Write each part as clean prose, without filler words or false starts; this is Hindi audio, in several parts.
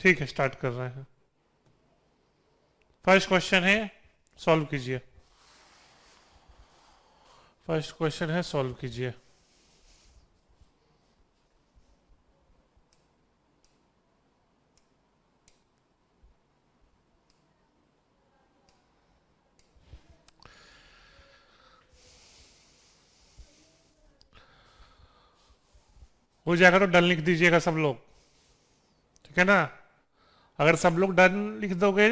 ठीक है, स्टार्ट कर रहे हैं। फर्स्ट क्वेश्चन है, सॉल्व कीजिए। फर्स्ट क्वेश्चन है, सॉल्व कीजिए। हो जाएगा तो डन लिख दीजिएगा सब लोग, ठीक है ना। अगर सब लोग डन लिख दोगे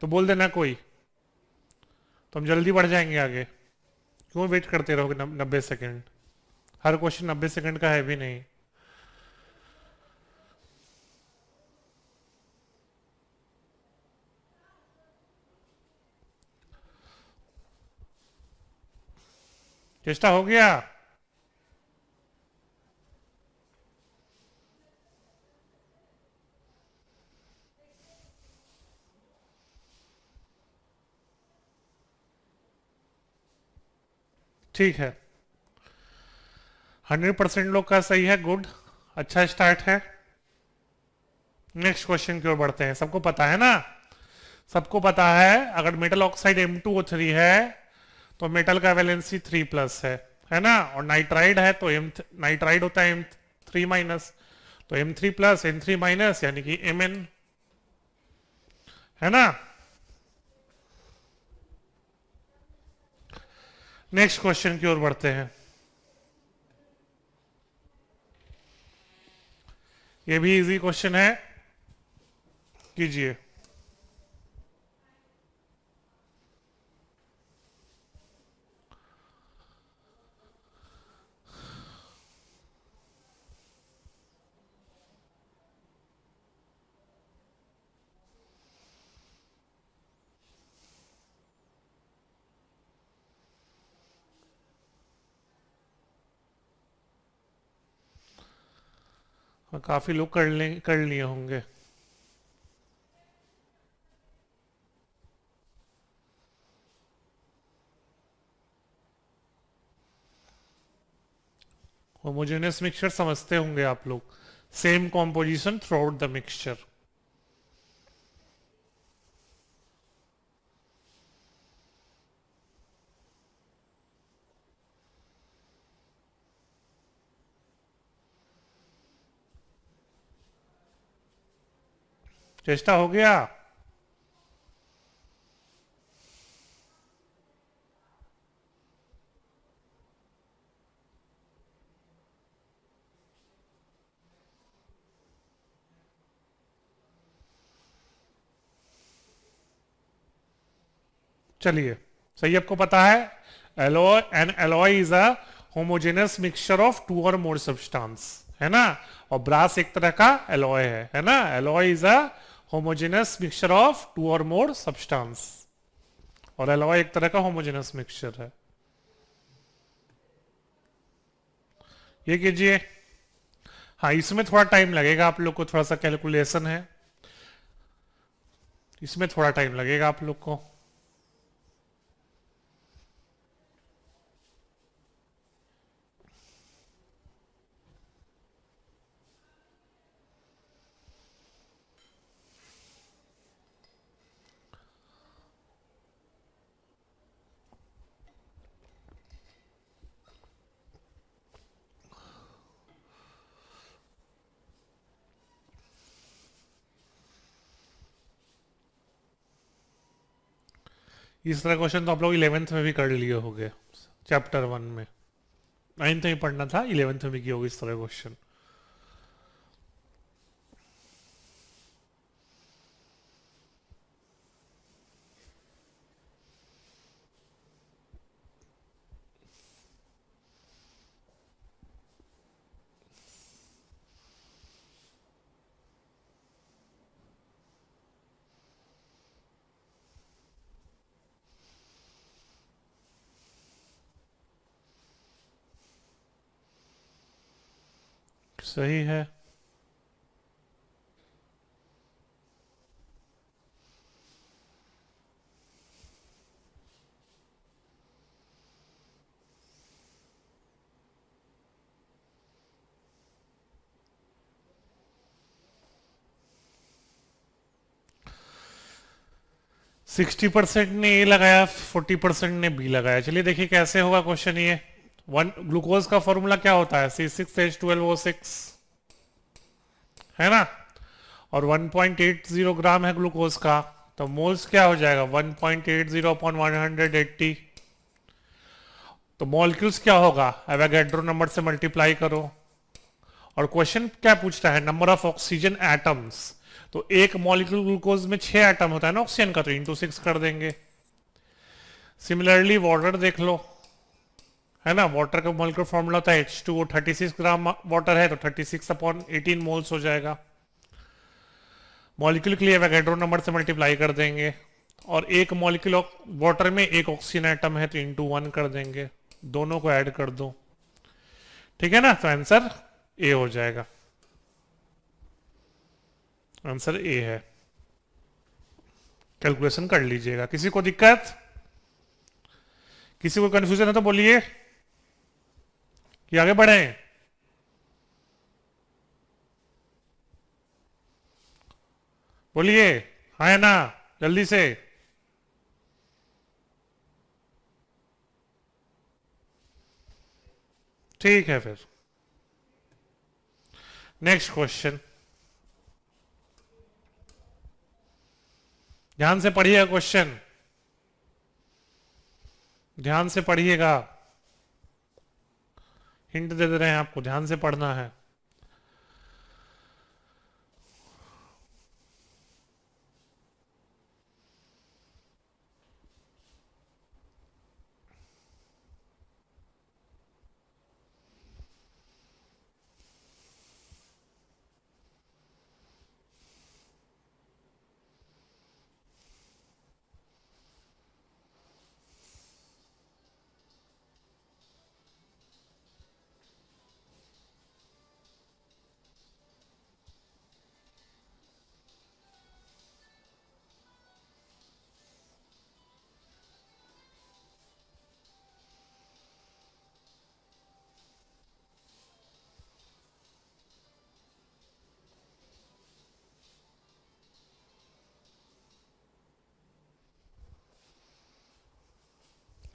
तो बोल देना कोई, तो हम जल्दी बढ़ जाएंगे आगे। क्यों वेट करते रहोगे 90 सेकेंड? हर क्वेश्चन 90 सेकेंड का है भी नहीं। चेष्टा हो गया। ठीक है, 100% लोग का सही है, गुड। अच्छा स्टार्ट है। नेक्स्ट क्वेश्चन की ओर बढ़ते हैं। सबको पता है ना, सबको पता है अगर मेटल ऑक्साइड M2O3 है तो मेटल का वैलेंसी 3+ है ना। और नाइट्राइड है तो नाइट्राइड होता है M3-, तो M3+ N3-, यानी कि Mn, है ना। नेक्स्ट क्वेश्चन की ओर बढ़ते हैं। ये भी इजी क्वेश्चन है, कीजिए। काफी लोग कर लिए होंगे। होमोजेनियस मिक्सचर समझते होंगे आप लोग, same composition throughout the mixture. चेष्टा हो गया। चलिए, सही आपको पता है। Alloy an alloy is a homogeneous mixture of two or more substance, है ना। और ब्रास एक तरह का एलॉय है ना। Alloy is a homogeneous mixture of two or more substance, और एलॉय एक तरह का होमोजेनस मिक्सचर है। ये कीजिए। हाँ, इसमें थोड़ा टाइम लगेगा आप लोग को, थोड़ा सा कैलकुलेशन है, इसमें थोड़ा टाइम लगेगा आप लोग को। इस तरह क्वेश्चन तो आप लोग 11th में भी कर लिए होंगे, चैप्टर 1 में। 9th में पढ़ना था, 11th में भी की होगी इस तरह क्वेश्चन। सही है। 60% ने ए लगाया, 40% ने बी लगाया। चलिए देखिए कैसे होगा क्वेश्चन ये। वन ग्लूकोज का फॉर्मूला क्या होता है, C6H12O6, है ना। और 1.80 ग्राम है ग्लूकोज का, तो मोल्स क्या हो जाएगा 1.80 अपॉन 180। तो मॉलिक्यूल्स क्या होगा, एवोगैड्रो नंबर से मल्टीप्लाई करो। और क्वेश्चन क्या पूछता है, नंबर ऑफ ऑक्सीजन एटम्स। तो एक मॉलिक्यूल ग्लूकोज में 6 एटम होता है ना ऑक्सीजन का, तो इंटू 6 कर देंगे। सिमिलरली वाटर देख लो, है ना। वाटर का मॉलिक्यूलर फॉर्मूला होता है H2O, 36 ग्राम वाटर है तो 36 अपॉन 18 मोल्स हो जाएगा। मॉलिक्यूल के लिए एवोगैड्रो नंबर से मल्टीप्लाई कर देंगे। और एक मॉलिक्यूल वाटर में एक ऑक्सीजन एटम है तो इंटू 1 कर देंगे, दोनों को ऐड कर दो, ठीक है ना। तो आंसर ए हो जाएगा, आंसर ए है। कैलकुलेशन कर लीजिएगा। किसी को दिक्कत, किसी को कंफ्यूजन है तो बोलिए कि आगे बढ़े। बोलिए हाँ या ना, जल्दी से। ठीक है, फिर नेक्स्ट क्वेश्चन, ध्यान से पढ़िएगा क्वेश्चन, ध्यान से पढ़िएगा। हिंट दे रहे हैं आपको, ध्यान से पढ़ना है।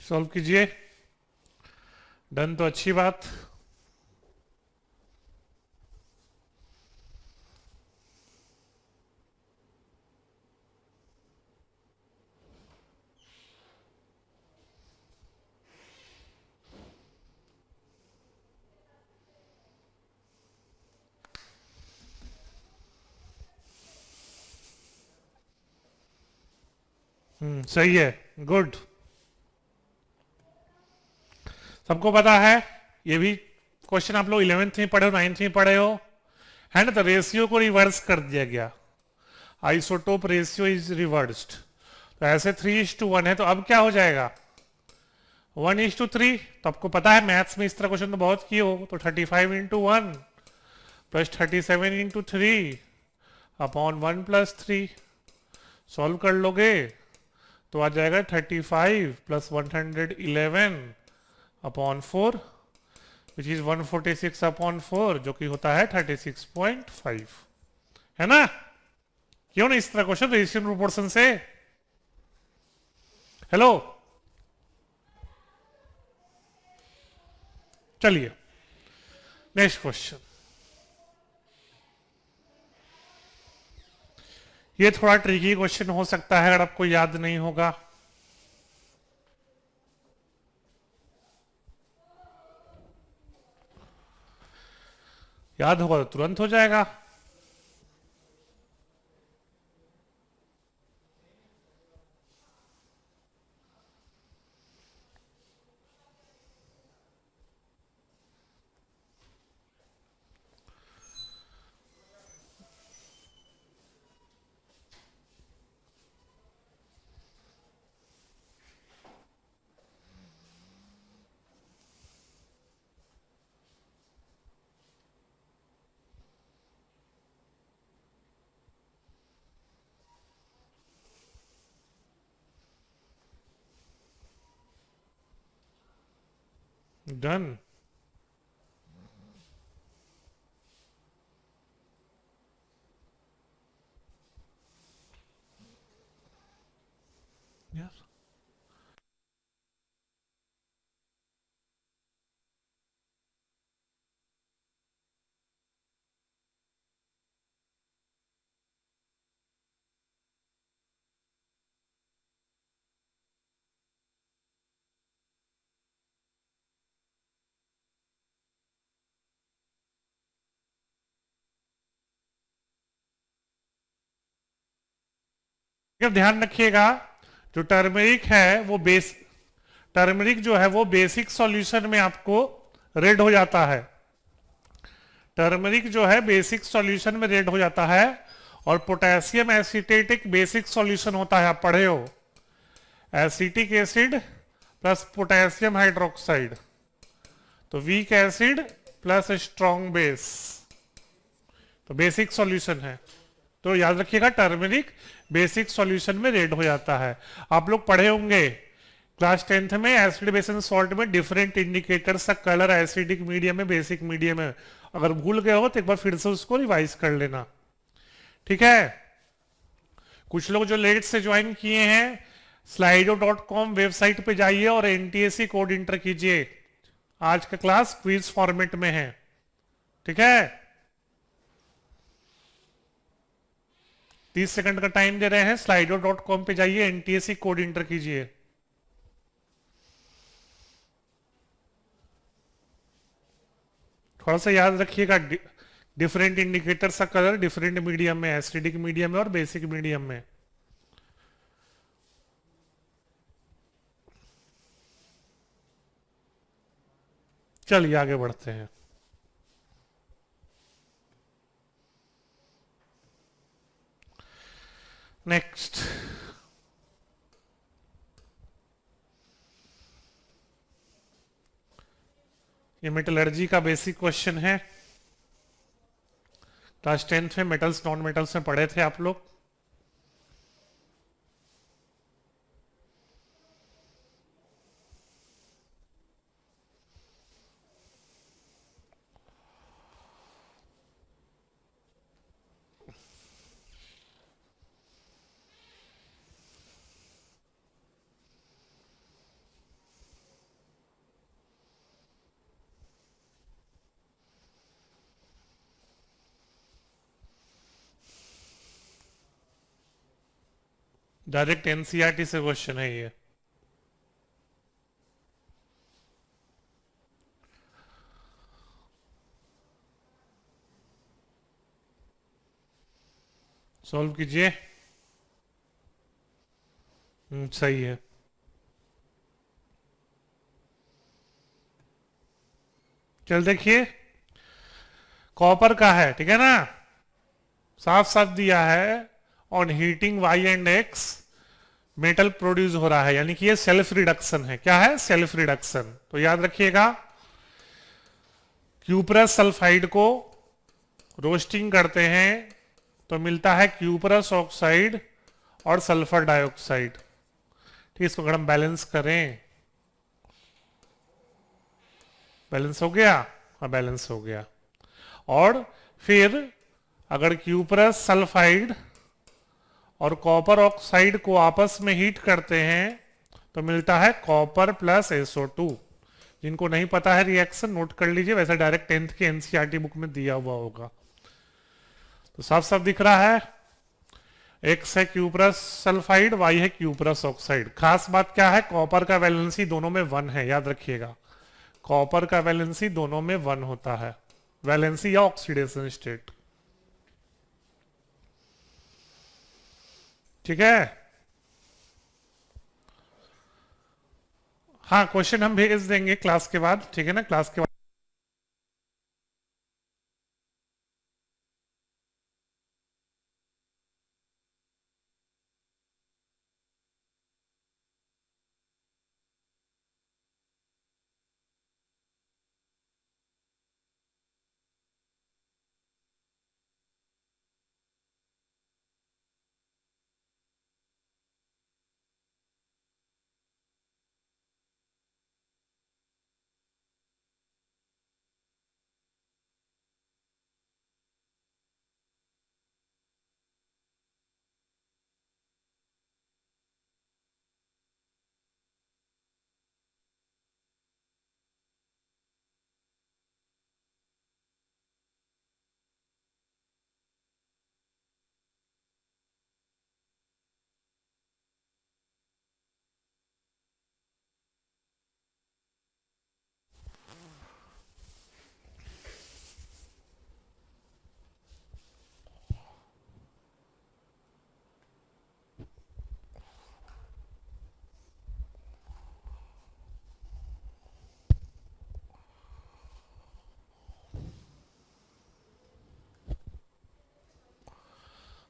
सॉल्व कीजिए। डन तो अच्छी बात। सही है, गुड। सबको पता है, ये भी क्वेश्चन आप लोग 11th में पढ़े हो, 9th में पढ़े हो, है ना। तो रेशियो को रिवर्स कर दिया गया, आइसोटोप रेशियो इज रिवर्स्ड। तो ऐसे 3:1 है, तो अब क्या हो जाएगा 1:3। तो आपको पता है मैथ्स में इस तरह क्वेश्चन तो बहुत किए हो। तो 35:1 प्लस 37:3 अपॉन 1+3 सॉल्व कर लोगे तो आ जाएगा 35 plus 111 upon 4 which is 146 upon 4, जो कि होता है 36.5, है ना। क्यों नहीं इस तरह क्वेश्चन रेशियो प्रोपोर्शन से। हेलो, चलिए नेक्स्ट क्वेश्चन। ये थोड़ा ट्रिकी क्वेश्चन हो सकता है अगर आपको याद नहीं होगा। याद होगा तो तुरंत हो जाएगा। डन। यार अगर ध्यान रखिएगा, जो टर्मरिक है वो टर्मरिक जो है वो बेसिक सॉल्यूशन में आपको रेड हो जाता है। टर्मरिक जो है बेसिक सॉल्यूशन में रेड हो जाता है, और पोटेशियम एसिटेट एक बेसिक सॉल्यूशन होता है, आप पढ़े हो, acetic acid plus potassium hydroxide, तो weak acid plus strong base, तो बेसिक सॉल्यूशन है। तो याद रखिएगा टर्मरिक बेसिक सॉल्यूशन में रेड हो जाता है। आप लोग पढ़े होंगे क्लास 10th में एसिड बेस एंड सॉल्ट में डिफरेंट इंडिकेटर्स का कलर, एसिडिक मीडियम में, बेसिक मीडियम में। अगर भूल गए हो तो एक बार फिर से उसको रिवाइज कर लेना, ठीक है। कुछ लोग जो लेट से ज्वाइन किए हैं, slido.com वेबसाइट पे जाइए और एनटीएससी कोड इंटर कीजिए। आज का क्लास क्विज फॉर्मेट में है, ठीक है। 30 सेकंड का टाइम दे रहे हैं, slido.com पे जाइए, एनटीएससी कोड इंटर कीजिए। थोड़ा सा याद रखिएगा, डिफरेंट इंडिकेटर्स का कलर डिफरेंट मीडियम में, एसिडिक मीडियम में और बेसिक मीडियम में। चलिए आगे बढ़ते हैं। नेक्स्ट, ये मेटलर्जी का बेसिक क्वेश्चन है। क्लास 10th में मेटल्स नॉन मेटल्स में पढ़े थे आप लोग। डायरेक्ट एनसीईआरटी से क्वेश्चन है ये। सॉल्व कीजिए। सही है। चल देखिए, कॉपर का है, ठीक है ना, साफ साफ दिया है, on heating Y and X metal produce हो रहा है, यानी कि ये सेल्फ रिडक्शन है। क्या है? Self reduction. तो याद रखिएगा, क्यूपरस सल्फाइड को रोस्टिंग करते हैं तो मिलता है क्यूपरस ऑक्साइड और सल्फर डाइऑक्साइड। ठीक, इसको अगर हम बैलेंस करें, बैलेंस हो गया, हाँ बैलेंस हो गया। और फिर अगर क्यूपरस सल्फाइड और कॉपर ऑक्साइड को आपस में हीट करते हैं तो मिलता है कॉपर प्लस SO2। जिनको नहीं पता है रिएक्शन नोट कर लीजिए, वैसे डायरेक्ट 10th के एनसीईआरटी बुक में दिया हुआ होगा। तो साफ साफ दिख रहा है, एक्स है क्यूपरस सल्फाइड, वाई है क्यूपरस ऑक्साइड। खास बात क्या है, कॉपर का वैलेंसी दोनों में 1 है, याद रखिएगा, कॉपर का वैलेंसी दोनों में 1 होता है, वैलेंसी या ऑक्सीडेशन स्टेट, ठीक है। हाँ, क्वेश्चन हम भेज देंगे क्लास के बाद, ठीक है ना, क्लास के बाद।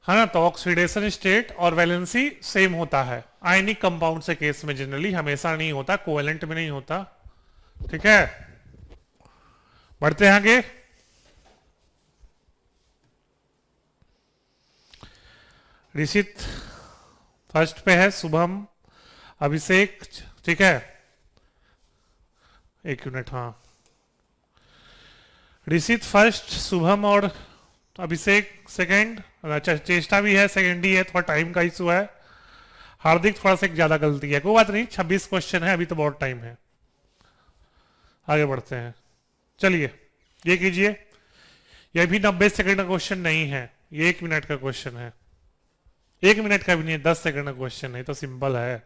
है ना। तो ऑक्सीडेशन स्टेट और वैलेंसी सेम होता है आयनिक कंपाउंड से केस में, जनरली हमेशा नहीं होता, कोवेलेंट में नहीं होता। ठीक है, बढ़ते हैं आगे। ऋषित फर्स्ट पे है, शुभम, अभिषेक। ठीक है, एक मिनट, हाँ, ऋषित फर्स्ट, शुभम और अभिषेक सेकंड। अच्छा, चेष्टा भी है सेकंड ही है, थोड़ा टाइम का इशू है। हार्दिक थोड़ा सा एक ज्यादा गलती है, कोई बात नहीं, 26 क्वेश्चन है, अभी तो बहुत टाइम है। आगे बढ़ते हैं, चलिए ये कीजिए। ये भी 90 सेकंड का क्वेश्चन नहीं है, ये 1 मिनट का क्वेश्चन है। 1 मिनट का भी नहीं है, 10 सेकंड का क्वेश्चन है, तो सिंपल है।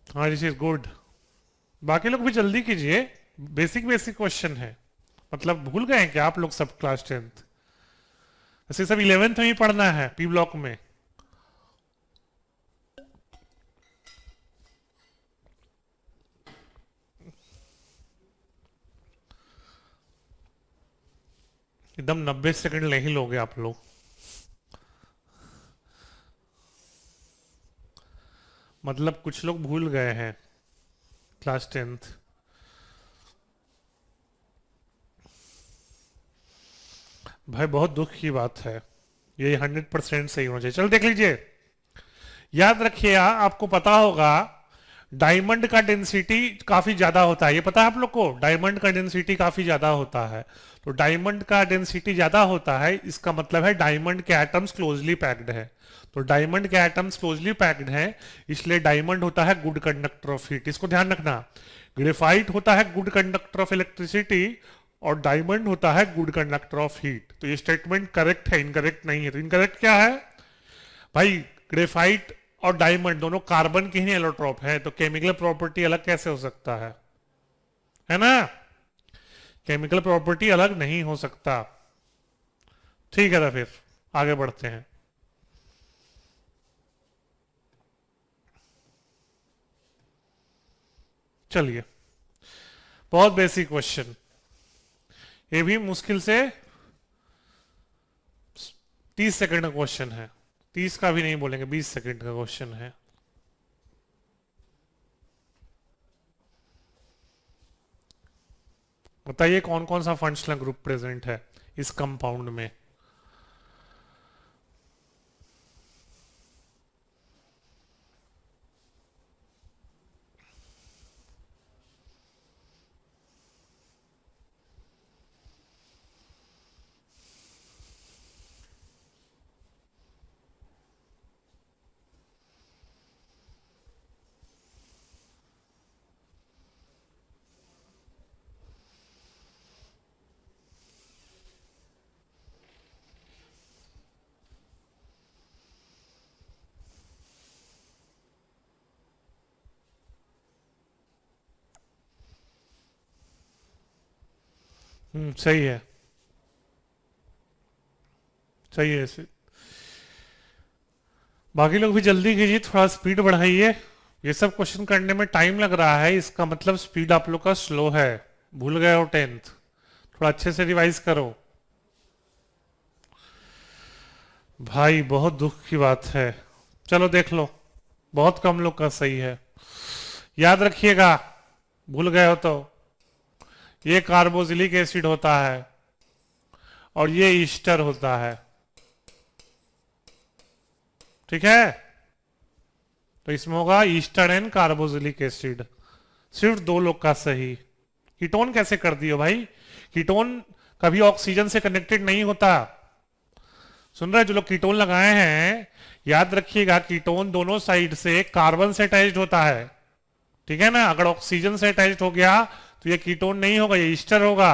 हाँ, दिस इज गुड। बाकी लोग भी जल्दी कीजिए, बेसिक बेसिक क्वेश्चन है। मतलब भूल गए हैं क्या आप लोग सब क्लास 10th? ऐसे सब 11th में ही पढ़ना है पी ब्लॉक में। एकदम 90 सेकंड नहीं लोगे आप लोग। मतलब कुछ लोग भूल गए हैं क्लास 10th। भाई बहुत दुख की बात है, ये 100% सही होना चाहिए। चलो देख लीजिए, याद रखिएगा, आपको पता होगा डायमंड का डेंसिटी काफी ज्यादा होता है, ये पता है आप लोग को, डायमंड का डेंसिटी काफी ज्यादा होता है। तो डायमंड का डेंसिटी ज्यादा होता है, इसका मतलब है डायमंड के एटम्स क्लोजली पैक्ड है। तो डायमंड के एटम्स क्लोजली पैक्ड हैं, इसलिए डायमंड होता है गुड कंडक्टर ऑफ हीट। इसको ध्यान रखना, ग्रेफाइट होता है गुड कंडक्टर ऑफ इलेक्ट्रिसिटी और डायमंड होता है गुड कंडक्टर ऑफ हीट। तो ये स्टेटमेंट करेक्ट है, इनकरेक्ट नहीं है। तो इनकरेक्ट क्या है भाई? ग्रेफाइट और डायमंड दोनों कार्बन के ही एलोट्रोप है, तो केमिकल प्रॉपर्टी अलग कैसे हो सकता है ना? केमिकल प्रॉपर्टी अलग नहीं हो सकता। ठीक है, तो फिर आगे बढ़ते हैं। चलिए, बहुत बेसिक क्वेश्चन, ये भी मुश्किल से 30 सेकंड का क्वेश्चन है। 30 का भी नहीं बोलेंगे, 20 सेकंड का क्वेश्चन है। बताइए कौन कौन सा फंक्शनल ग्रुप प्रेजेंट है इस कंपाउंड में? सही है, सही है। बाकी लोग भी जल्दी कीजिए, थोड़ा स्पीड बढ़ाइए। ये सब क्वेश्चन करने में टाइम लग रहा है, इसका मतलब स्पीड आप लोग का स्लो है। भूल गए हो 10th, थोड़ा अच्छे से रिवाइज करो। भाई बहुत दुख की बात है। चलो देख लो, बहुत कम लोग का सही है। याद रखिएगा, भूल गए हो तो, ये कार्बोजिलिक एसिड होता है और ये ईस्टर होता है। ठीक है, तो इसमें होगा ईस्टर एंड कार्बोजिलिक एसिड। सिर्फ 2 लोग का सही। कीटोन कैसे कर दियो भाई? कीटोन कभी ऑक्सीजन से कनेक्टेड नहीं होता। सुन रहे जो लोग कीटोन लगाए हैं, याद रखिएगा कीटोन दोनों साइड से कार्बन से अटैच्ड होता है। ठीक है ना? अगर ऑक्सीजन से अटैच्ड हो गया तो ये कीटोन नहीं होगा, ये ईस्टर होगा।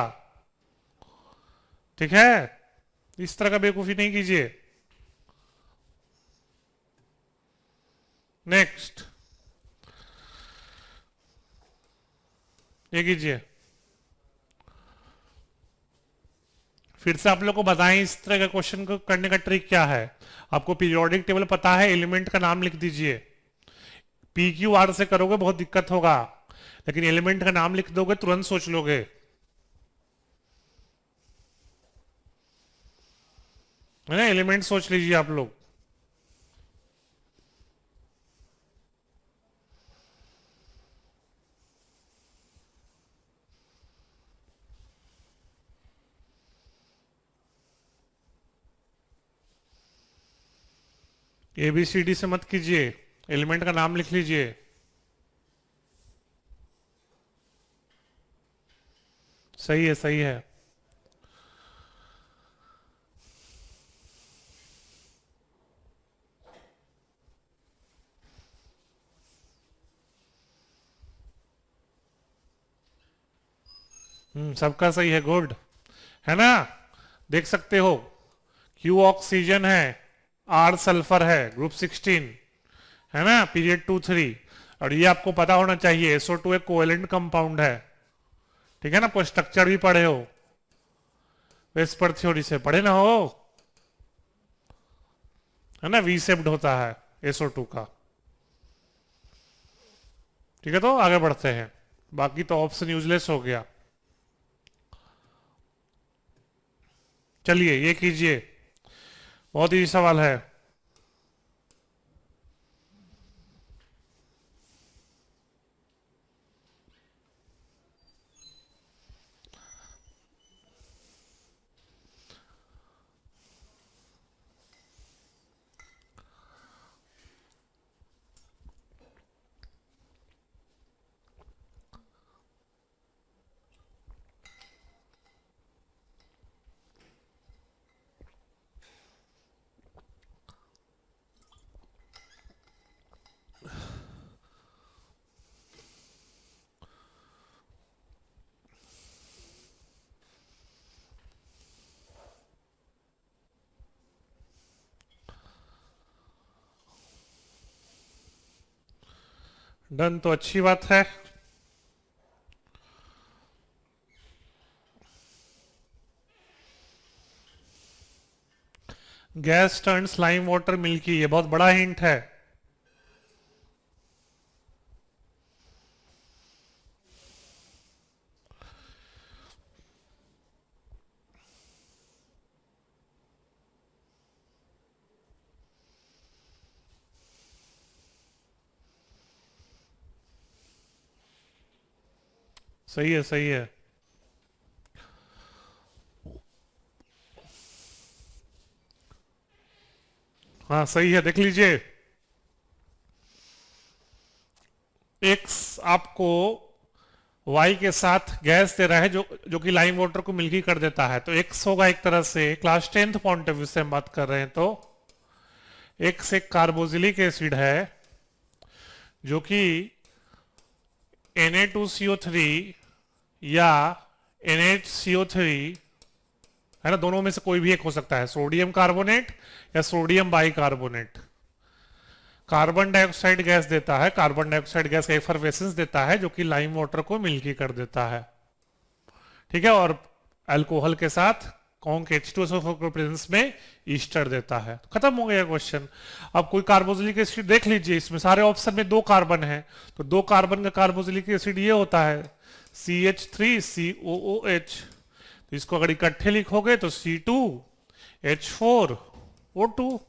ठीक है, इस तरह का बेवकूफी नहीं कीजिए। नेक्स्ट, ये कीजिए। फिर से आप लोग को बताएं इस तरह के क्वेश्चन को करने का ट्रिक क्या है। आपको पीरियोडिक टेबल पता है, एलिमेंट का नाम लिख दीजिए। पी क्यू आर से करोगे बहुत दिक्कत होगा, लेकिन एलिमेंट का नाम लिख दोगे तुरंत सोच लोगे। है ना, एलिमेंट सोच लीजिए आप लोग। ABCD से मत कीजिए, एलिमेंट का नाम लिख लीजिए। सही है, सही है। सबका सही है, गुड। है ना, देख सकते हो, Q ऑक्सीजन है, R सल्फर है, ग्रुप 16, है ना, पीरियड 2-3। और ये आपको पता होना चाहिए, SO2 एक कोवेलेंट कंपाउंड है। ठीक है ना, कोई स्ट्रक्चर भी पढ़े हो, वेस्पर थ्योरी से पढ़े ना हो, है ना, वी शेप्ड होता है SO2 का। ठीक है, तो आगे बढ़ते हैं, बाकी तो ऑप्शन यूजलेस हो गया। चलिए ये कीजिए, बहुत ही सवाल है। डन, तो अच्छी बात है। Gas turn slime water milky, ये बहुत बड़ा हिंट है। सही है, सही है। हाँ सही है, देख लीजिए, एक्स आपको वाई के साथ गैस दे रहा है, जो कि लाइम वाटर को मिल्की कर देता है। तो एक्स होगा एक तरह से, class 10th point of view से हम बात कर रहे हैं, तो एक्स एक कार्बोजिलिक एसिड है जो कि Na2CO3 या NHCO3, है ना, दोनों में से कोई भी एक हो सकता है, सोडियम कार्बोनेट या sodium bicarbonate. Carbon dioxide gas देता है, कार्बन डाइऑक्साइड गैस एफरवेसेंस देता है, जो कि लाइम वाटर को मिल्की कर देता है। ठीक है, और अल्कोहल के साथ कॉन्क H2SO4 के प्रेजेंस में ईस्टर देता है। खत्म हो गया क्वेश्चन। अब कोई कार्बोक्सिलिक एसिड देख लीजिए, इसमें सारे ऑप्शन में 2 कार्बन है, तो 2 कार्बन का कार्बोक्सिलिक एसिड ये होता है CH3COOH। तो इसको अगर इकट्ठे लिखोगे तो C2H4O2,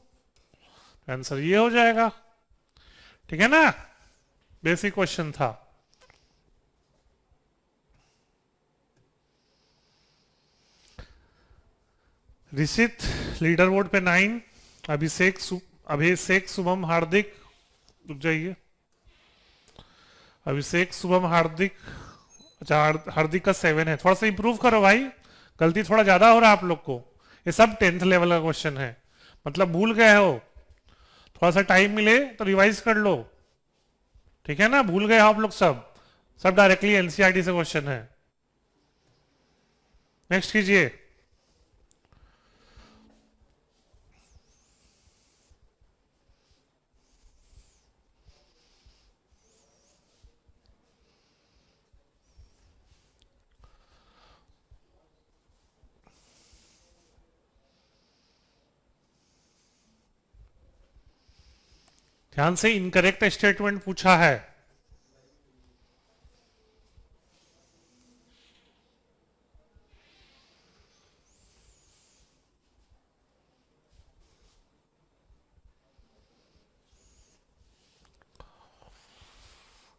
आंसर ये हो जाएगा। ठीक है ना, बेसिक क्वेश्चन था। ऋषित लीडर बोर्ड पे 9, अभिषेक शुभम हार्दिक, रुक जाइए, अभिषेक शुभम हार्दिक, अच्छा हार्दिक का 7 है। थोड़ा सा इंप्रूव करो भाई, गलती थोड़ा ज्यादा हो रहा है आप लोग को। ये सब 10th लेवल का क्वेश्चन है, मतलब भूल गए हो, थोड़ा सा टाइम मिले तो रिवाइज कर लो। ठीक है ना, भूल गए हो आप लोग सब, सब डायरेक्टली एनसीईआरटी से क्वेश्चन है। नेक्स्ट कीजिए। ध्यान से, इनकरेक्ट स्टेटमेंट पूछा है।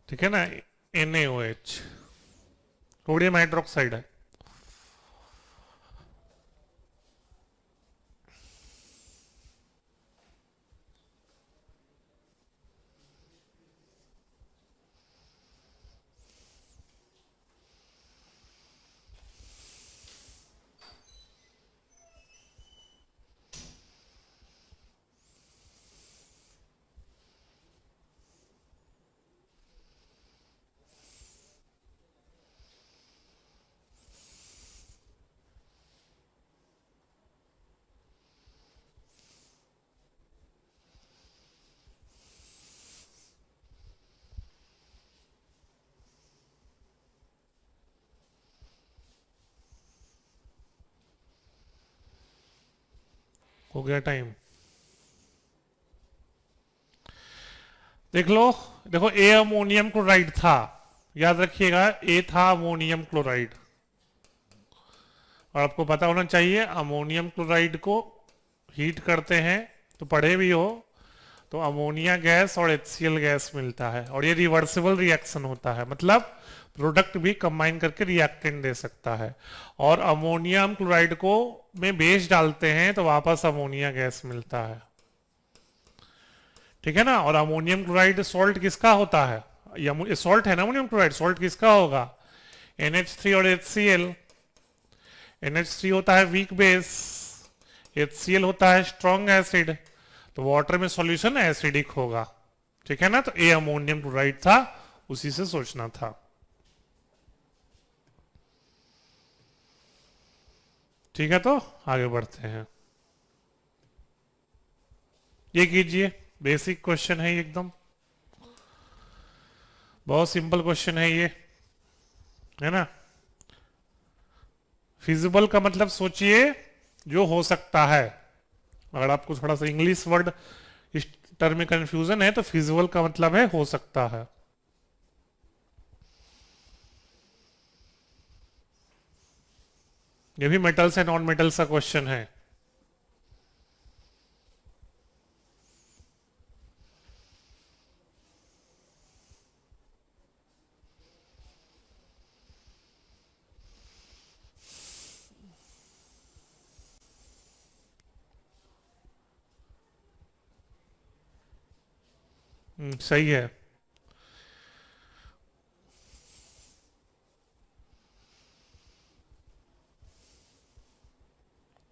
ठीक है ना, NaOH सोडियम हाइड्रोक्साइड है। हो गया टाइम, देख लो। देखो, ए अमोनियम क्लोराइड था, याद रखिएगा, ए था अमोनियम क्लोराइड। और आपको पता होना चाहिए अमोनियम क्लोराइड को हीट करते हैं, तो पढ़े भी हो, तो अमोनिया गैस और HCl गैस मिलता है, और ये रिवर्सिबल रिएक्शन होता है, मतलब प्रोडक्ट भी कंबाइन करके रिएक्टेंट दे सकता है। और अमोनियम क्लोराइड को में बेस डालते हैं तो वापस अमोनिया गैस मिलता है। ठीक है ना। और अमोनियम क्लोराइड सॉल्ट किसका होता है, ये सॉल्ट है ना अमोनियम क्लोराइड, सॉल्ट किसका होगा, NH3 और HCl। NH3 होता है वीक बेस, HCl होता है स्ट्रॉन्ग एसिड, तो वाटर में सॉल्यूशन एसिडिक होगा। ठीक है ना, तो ए अमोनियम क्लोराइड था, उसी से सोचना था। ठीक है, तो आगे बढ़ते हैं। ये कीजिए, बेसिक क्वेश्चन है ये, एकदम बहुत सिंपल क्वेश्चन है ये, है ना। फिजिबल का मतलब सोचिए जो हो सकता है। अगर आपको थोड़ा सा इंग्लिश वर्ड इस टर्म में कंफ्यूजन है, तो फिजिबल का मतलब है हो सकता है। ये भी मेटल्स एंड नॉन मेटल्स का क्वेश्चन है। सही है,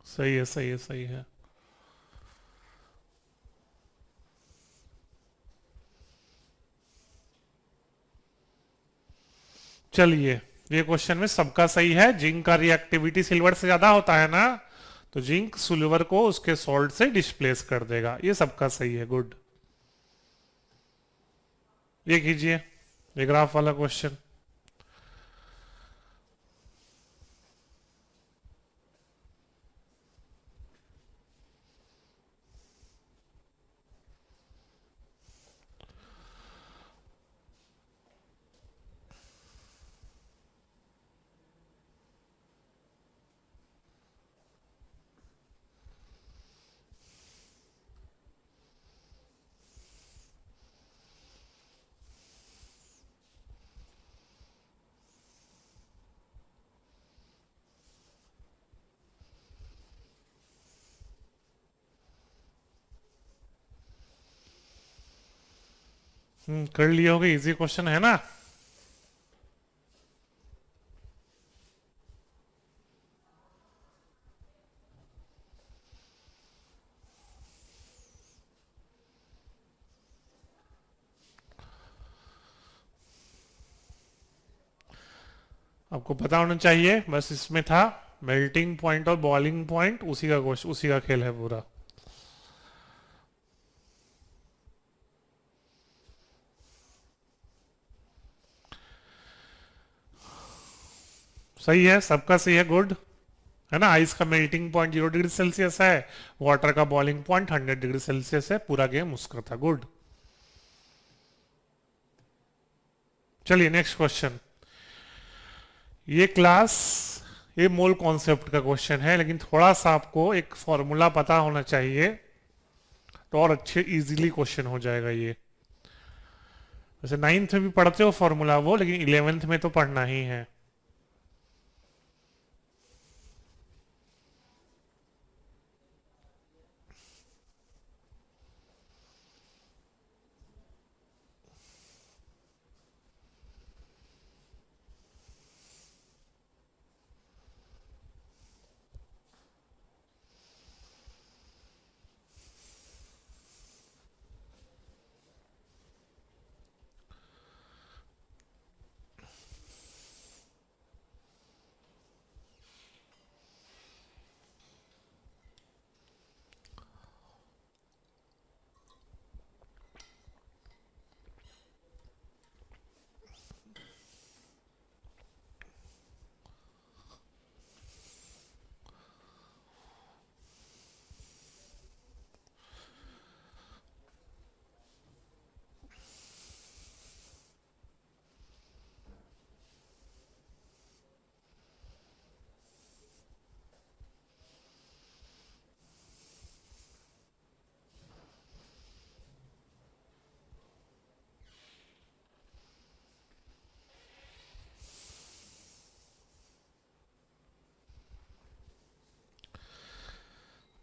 सही है, सही है, सही है। चलिए, ये क्वेश्चन में सबका सही है। जिंक का रिएक्टिविटी सिल्वर से ज्यादा होता है ना, तो जिंक सिल्वर को उसके सॉल्ट से डिस्प्लेस कर देगा, ये सबका सही है, गुड। ये कीजिए, ये ग्राफ वाला क्वेश्चन। कर लिए होगे, इजी क्वेश्चन है ना। आपको पता होना चाहिए, बस इसमें था मेल्टिंग पॉइंट और बॉइलिंग पॉइंट, उसी का खेल है पूरा। सही है, सबका सही है, गुड, है ना। आइस का मेल्टिंग पॉइंट 0 डिग्री सेल्सियस है, वाटर का बॉइलिंग पॉइंट 100 डिग्री सेल्सियस है, पूरा गेम उसका था, गुड। चलिए नेक्स्ट क्वेश्चन। ये क्लास ये मोल कॉन्सेप्ट का क्वेश्चन है, लेकिन थोड़ा सा आपको एक फॉर्मूला पता होना चाहिए तो और अच्छे इजीली क्वेश्चन हो जाएगा ये। वैसे नाइन्थ में भी पढ़ते हो फॉर्मूला वो, लेकिन इलेवेंथ में तो पढ़ना ही है।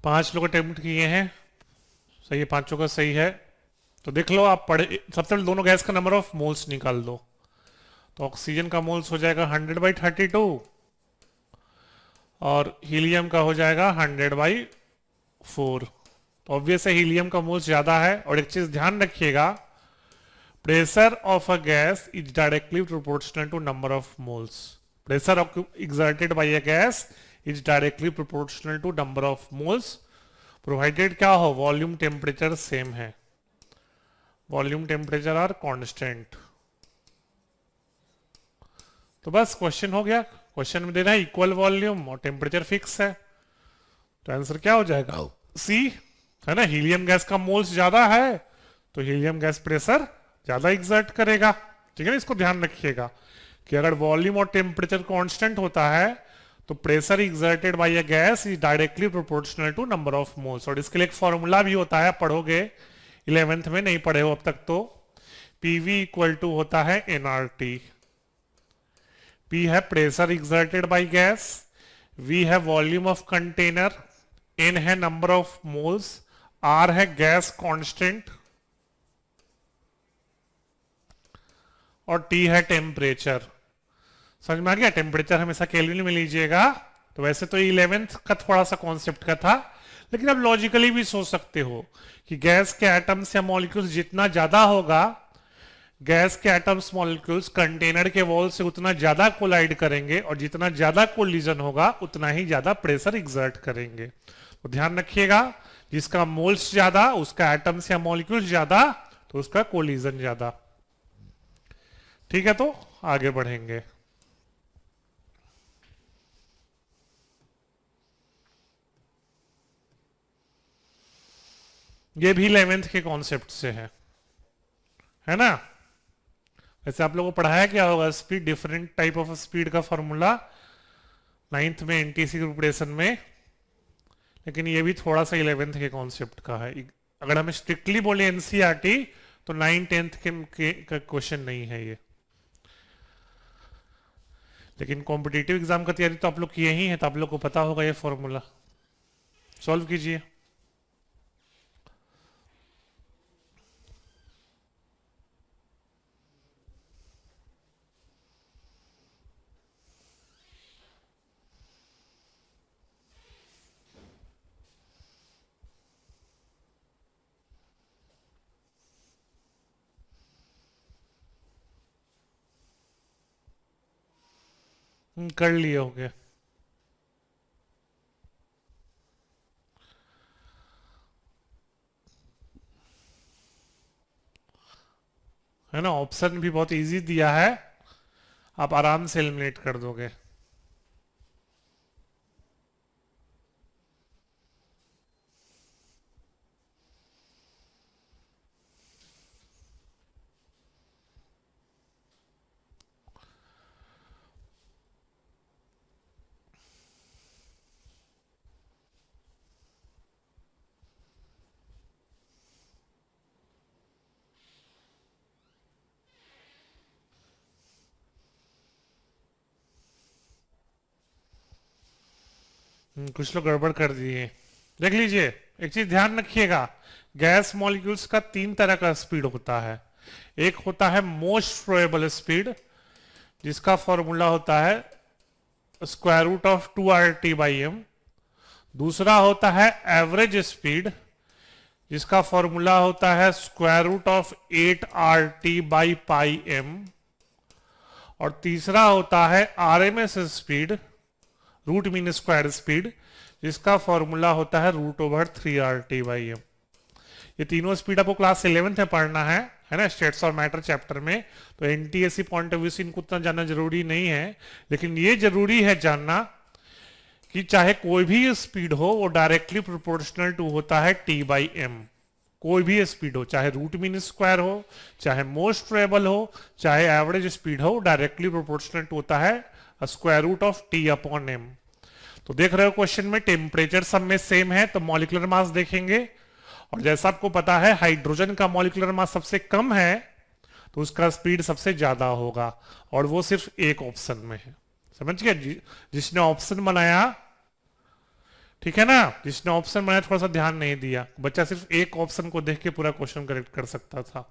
पांच लोग अटेम्प्ट किए हैं, सही है, पांचों का सही है। तो देख लो आप पढ़े, सबसे पहले दोनों गैस का नंबर ऑफ मोल्स निकाल दो। तो ऑक्सीजन का मोल्स हो जाएगा 100/32 और हीलियम का हो जाएगा 100/4। तो ऑब्वियस है हीलियम का मोल्स ज्यादा है। और एक चीज ध्यान रखिएगा, pressure of a gas is directly proportional to number of moles. Pressure exerted by a gas is directly proportional to number of moles, provided क्या हो, वॉल्यूम टेम्परेचर सेम है, वॉल्यूम टेम्परेचर आर कांस्टेंट। तो बस क्वेश्चन हो गया। क्वेश्चन में देना है इक्वल वॉल्यूम और टेम्परेचर फिक्स है, तो आंसर क्या हो जाएगा, सी, है ना। हीलियम गैस का मोल्स ज्यादा है तो हीलियम गैस प्रेशर ज्यादा एग्जर्ट करेगा, ठीक है ना। इसको ध्यान रखिएगा कि अगर वॉल्यूम और टेम्परेचर कांस्टेंट होता है तो pressure exerted by a gas is directly proportional to number of moles. और इसके लिए एक फॉर्मूला भी होता है, पढ़ोगे 11th में, नहीं पढ़े हो अब तक तो। पीवी इक्वल टू होता है एनआरटी। पी है pressure exerted by gas, V है वॉल्यूम ऑफ कंटेनर, एन है नंबर ऑफ मोल्स, आर है गैस कांस्टेंट और टी है टेम्परेचर। समझ में आ गया। टेम्परेचर हमेशा केल्विन में लीजिएगा। तो वैसे तो 11th का थोड़ा सा कॉन्सेप्ट का था, लेकिन अब लॉजिकली भी सोच सकते हो कि गैस के एटम्स या मॉलिक्यूल्स जितना ज्यादा होगा, गैस के एटम्स मॉलिक्यूल्स कंटेनर के वॉल से उतना ज्यादा कोलाइड करेंगे और जितना ज्यादा कोलिजन होगा उतना ही ज्यादा प्रेशर एग्जर्ट करेंगे। तो ध्यान रखिएगा, जिसका मोल्स ज्यादा उसका एटम्स या मॉलिक्यूल्स ज्यादा तो उसका कोलिजन ज्यादा। ठीक है, तो आगे बढ़ेंगे। ये भी 11th के कॉन्सेप्ट से है ना। वैसे आप लोगों को पढ़ाया क्या होगा, speed, different type of speed का फॉर्मूला 9th में एनटीसी ग्रुपेशन में, लेकिन ये भी थोड़ा सा 11th के कॉन्सेप्ट का है। अगर हम स्ट्रिक्टली बोले एनसीईआरटी तो 9th-10th के क्वेश्चन नहीं है ये। लेकिन कॉम्पिटिटिव एग्जाम का तैयारी तो आप लोग किए ही हैं, तो आप लोग को पता होगा ये फॉर्मूला। सॉल्व कीजिए। कर लिए होगे। है ना, ऑप्शन भी बहुत इजी दिया है, आप आराम से एलिमिनेट कर दोगे। कुछ लोग गड़बड़ कर दिए। देख लीजिए, एक चीज ध्यान रखिएगा, गैस मॉलिक्यूल्स का तीन तरह का स्पीड होता है। एक होता है मोस्ट प्रोबेबल स्पीड, जिसका फॉर्मूला होता है स्क्वायर रूट ऑफ 2RT/m। दूसरा होता है एवरेज स्पीड, जिसका फॉर्मूला होता है स्क्वायर रूट ऑफ 8RT/πm। और तीसरा होता है RMS speed, root mean square speed, जिसका फॉर्मूला होता है √3RT/m। ये तीनों स्पीड आपको क्लास 11th में पढ़ना है ना, स्टेट्स ऑफ मैटर चैप्टर में। तो एनटीएससी पॉइंट ऑफ व्यू से इनको उतना जानना जरूरी नहीं है, लेकिन ये जरूरी है जानना कि चाहे कोई भी स्पीड हो वो डायरेक्टली प्रोपोर्शनल टू होता है T/m। कोई भी स्पीड हो, चाहे रूट मीन स्क्वायर हो, चाहे मोस्ट प्रोबेबल हो, चाहे एवरेज स्पीड हो, डायरेक्टली प्रोपोर्शनल टू होता है स्क्वायर रूट ऑफ T/m। तो देख रहे हो क्वेश्चन में टेम्परेचर सब में सेम है, तो मॉलिक्यूलर मास देखेंगे। और जैसा आपको पता है हाइड्रोजन का मॉलिक्यूलर मास सबसे कम है, तो उसका स्पीड सबसे ज्यादा होगा, और वो सिर्फ एक ऑप्शन में है। समझ गए? जिसने ऑप्शन बनाया, ठीक है ना, जिसने ऑप्शन बनाया थोड़ा सा ध्यान नहीं दिया, बच्चा सिर्फ एक ऑप्शन को देख के पूरा क्वेश्चन करेक्ट कर सकता था।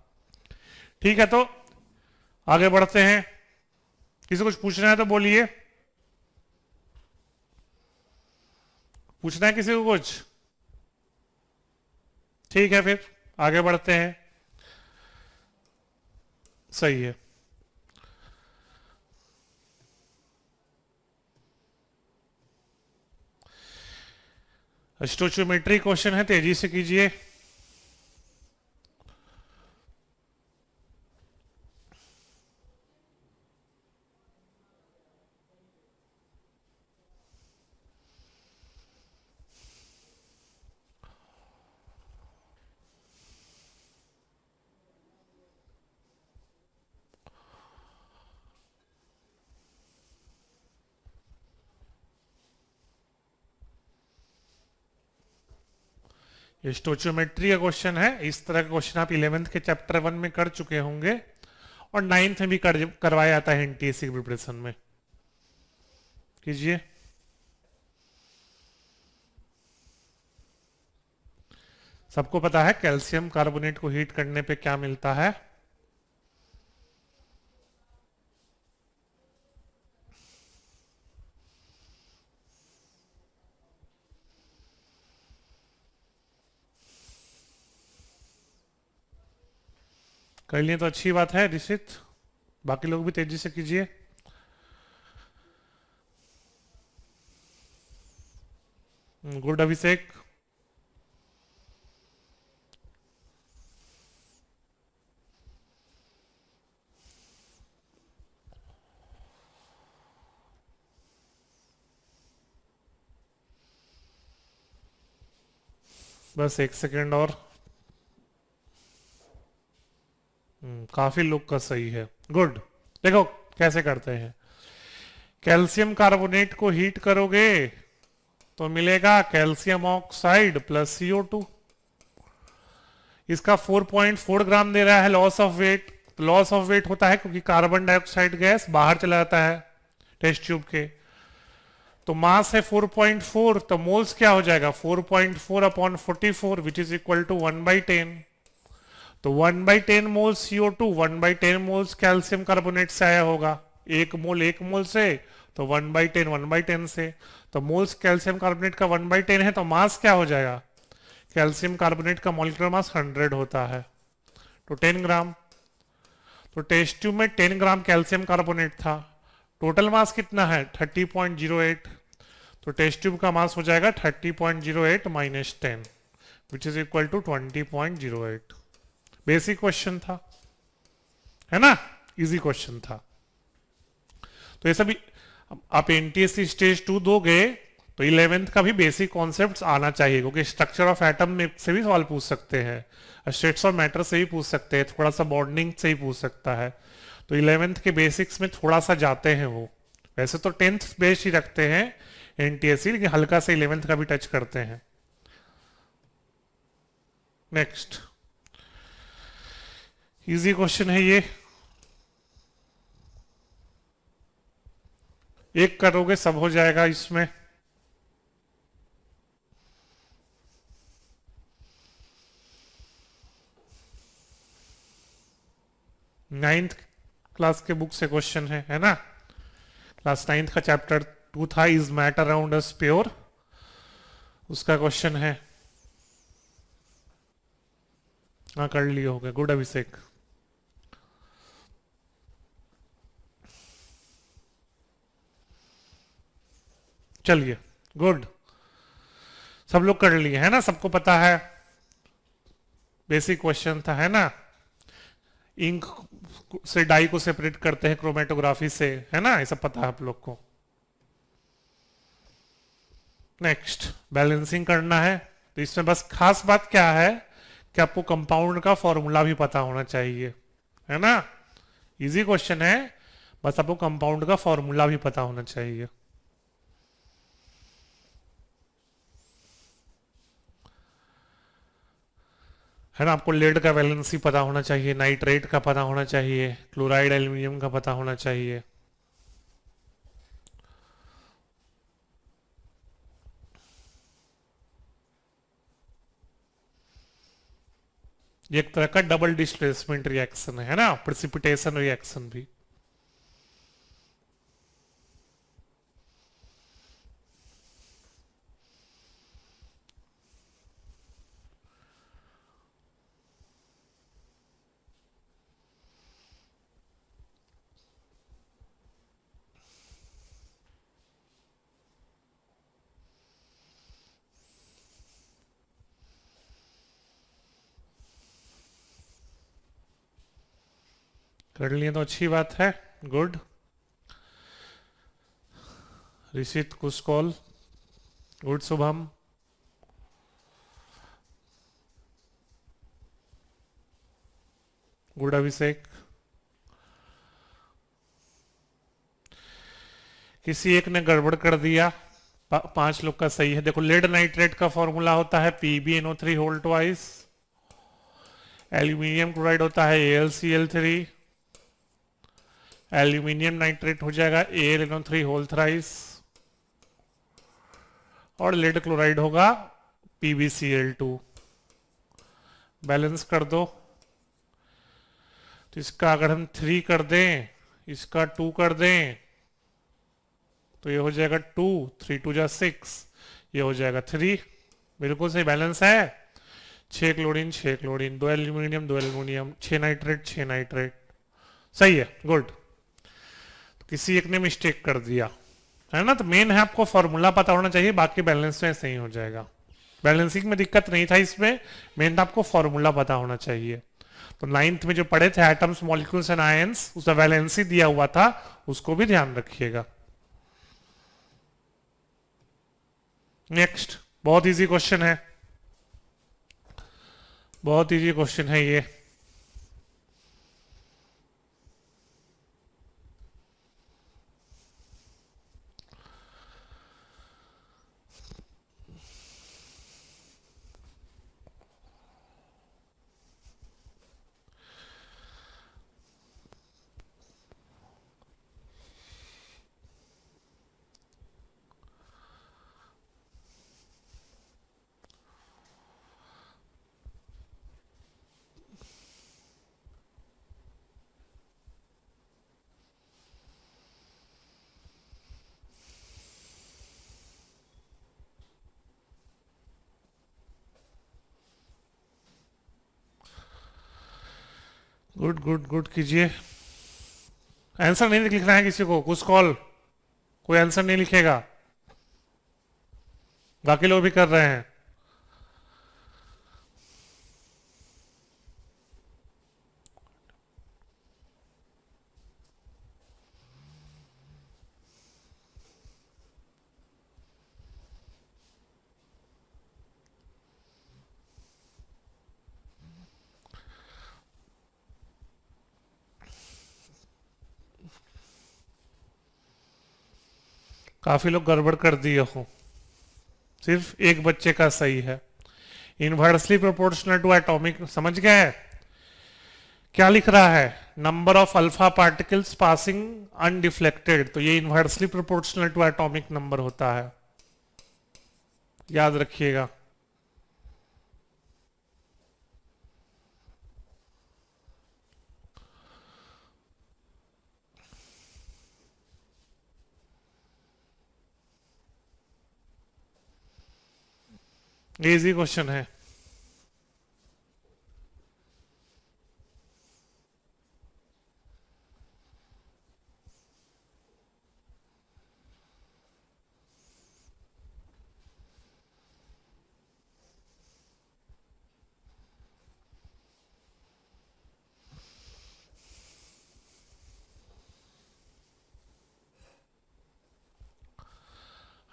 ठीक है, तो आगे बढ़ते हैं। किसी कुछ पूछना है तो बोलिए। पूछना है किसी को कुछ? ठीक है, फिर आगे बढ़ते हैं। सही है। स्टोचियोमेट्री क्वेश्चन है, तेजी से कीजिए। ये स्टोचियोमेट्री का क्वेश्चन है। इस तरह का क्वेश्चन आप 11th के चैप्टर 1 में कर चुके होंगे, और 9th में भी करवाया जाता है एनटीएससी की प्रिपरेशन में। कीजिए। सबको पता है कैल्शियम कार्बोनेट को हीट करने पे क्या मिलता है? कर लिए तो अच्छी बात है रिशित, बाकी लोग भी तेजी से कीजिए। गुड अभिषेक। बस एक सेकेंड और। काफी लोग का सही है। गुड। देखो कैसे करते हैं। कैल्शियम कार्बोनेट को हीट करोगे तो मिलेगा कैल्शियम ऑक्साइड प्लस CO2। इसका 4.4 ग्राम दे रहा है loss of weight. Loss of weight होता है क्योंकि कार्बन डाइऑक्साइड गैस बाहर चला जाता है टेस्ट ट्यूब के। तो मास है 4.4, तो मोल्स क्या हो जाएगा? 4.4/44 विच इज इक्वल टू 1/10। तो 1/10 मोल CO2, 1/10 मोल्स कैल्शियम कार्बोनेट से आया होगा। एक मोल से, तो 1/10 से। तो मोल्स कैल्शियम कार्बोनेट का 1/10 है, तो मास क्या हो जाएगा? कैल्शियम कार्बोनेट का मॉलिक्यूलर मास 100 होता है, तो 10 ग्राम। तो टेस्ट ट्यूब में 10 ग्राम कैल्शियम कार्बोनेट था। टोटल मास कितना है? 30.08। तो टेस्ट ट्यूब का मास हो जाएगा 30.08 minus 10 which is equal to 20.08। Basic question था, है ना, इजी क्वेश्चन था। तो ये सभी आप एनटीएससी स्टेज 2 दोगे तो 11th का भी बेसिक कॉन्सेप्ट्स आना चाहिए, क्योंकि स्ट्रक्चर ऑफ एटम में से भी सवाल पूछ सकते हैं, स्टेट्स ऑफ मैटर से भी पूछ सकते हैं, थोड़ा सा बॉन्डिंग से ही पूछ सकता है। तो 11th के बेसिक्स में थोड़ा सा जाते हैं वो। वैसे तो 10th बेस ही रखते हैं एनटीएससी, लेकिन हल्का से 11th का भी टच करते हैं। नेक्स्ट इजी क्वेश्चन है ये। एक करोगे सब हो जाएगा इसमें। 9th क्लास के बुक से क्वेश्चन है ना। क्लास 9th का चैप्टर 2 था, is matter around us pure, उसका क्वेश्चन है। हाँ कर लिए होगे, गुड अभिषेक। चलिए गुड, सब लोग कर लिए है ना, सबको पता है, बेसिक क्वेश्चन था है ना। इंक से डाई को सेपरेट करते हैं क्रोमेटोग्राफी से, है ना, ये सब पता है आप लोग को। नेक्स्ट बैलेंसिंग करना है, तो इसमें बस खास बात क्या है कि आपको कंपाउंड का फॉर्मूला भी पता होना चाहिए, है ना। इजी क्वेश्चन है, बस आपको कंपाउंड का फॉर्मूला भी पता होना चाहिए। है ना, आपको लेड का वैलेंसी पता होना चाहिए, नाइट्रेट का पता होना चाहिए, क्लोराइड एल्यूमिनियम का पता होना चाहिए। ये एक तरह का डबल डिस्प्लेसमेंट रिएक्शन है ना, प्रेसिपिटेशन रिएक्शन भी। कर लिए तो अच्छी बात है, good. Rishit Kushkol, good. Shubham, good Abhishek. किसी एक ने गड़बड़ कर दिया, 5 लोग का सही है। देखो लेड नाइट्रेट का फॉर्मूला होता है PbNO3 whole twice, aluminium chloride होता है AlCl3, एल्यूमिनियम नाइट्रेट हो जाएगा AlNO3 होल थ्राइस, और लेड क्लोराइड होगा PbCl2। बैलेंस कर दो, तो इसका अगर हम 3 कर दें, इसका 2 कर दें, तो ये हो जाएगा 2, 3 2 जा 6, ये हो जाएगा 3। बिल्कुल सही बैलेंस है। 6 chlorine 6 chlorine, 2 aluminium 2 aluminium, 6 nitrate 6 nitrate, सही है, गुड। तो किसी एक ने मिस्टेक कर दिया है ना, तो मेन है आपको फॉर्मूला पता होना चाहिए, बाकी बैलेंस में सही हो जाएगा। बैलेंसिंग में दिक्कत नहीं था इसमें, मेन आपको फॉर्मूला पता होना चाहिए। तो 9th में जो पढ़े थे एटम्स मॉलिक्यूल्स एंड आयंस, उसका वैलेंसी दिया हुआ था, उसको भी ध्यान रखिएगा। नेक्स्ट, बहुत इजी क्वेश्चन है, बहुत इजी क्वेश्चन है ये। गुड गुड गुड कीजिए। आंसर नहीं लिखना है किसी को, कुछ कॉल कोई आंसर नहीं लिखेगा, बाकी लोग भी कर रहे हैं। काफी लोग गड़बड़ कर दिए हो, सिर्फ एक बच्चे का सही है। इनवर्सली प्रोपोर्शनल टू एटॉमिक, समझ गए? क्या लिख रहा है, number of alpha particles passing undeflected, तो ये inversely proportional to atomic number होता है, याद रखिएगा। इजी क्वेश्चन है।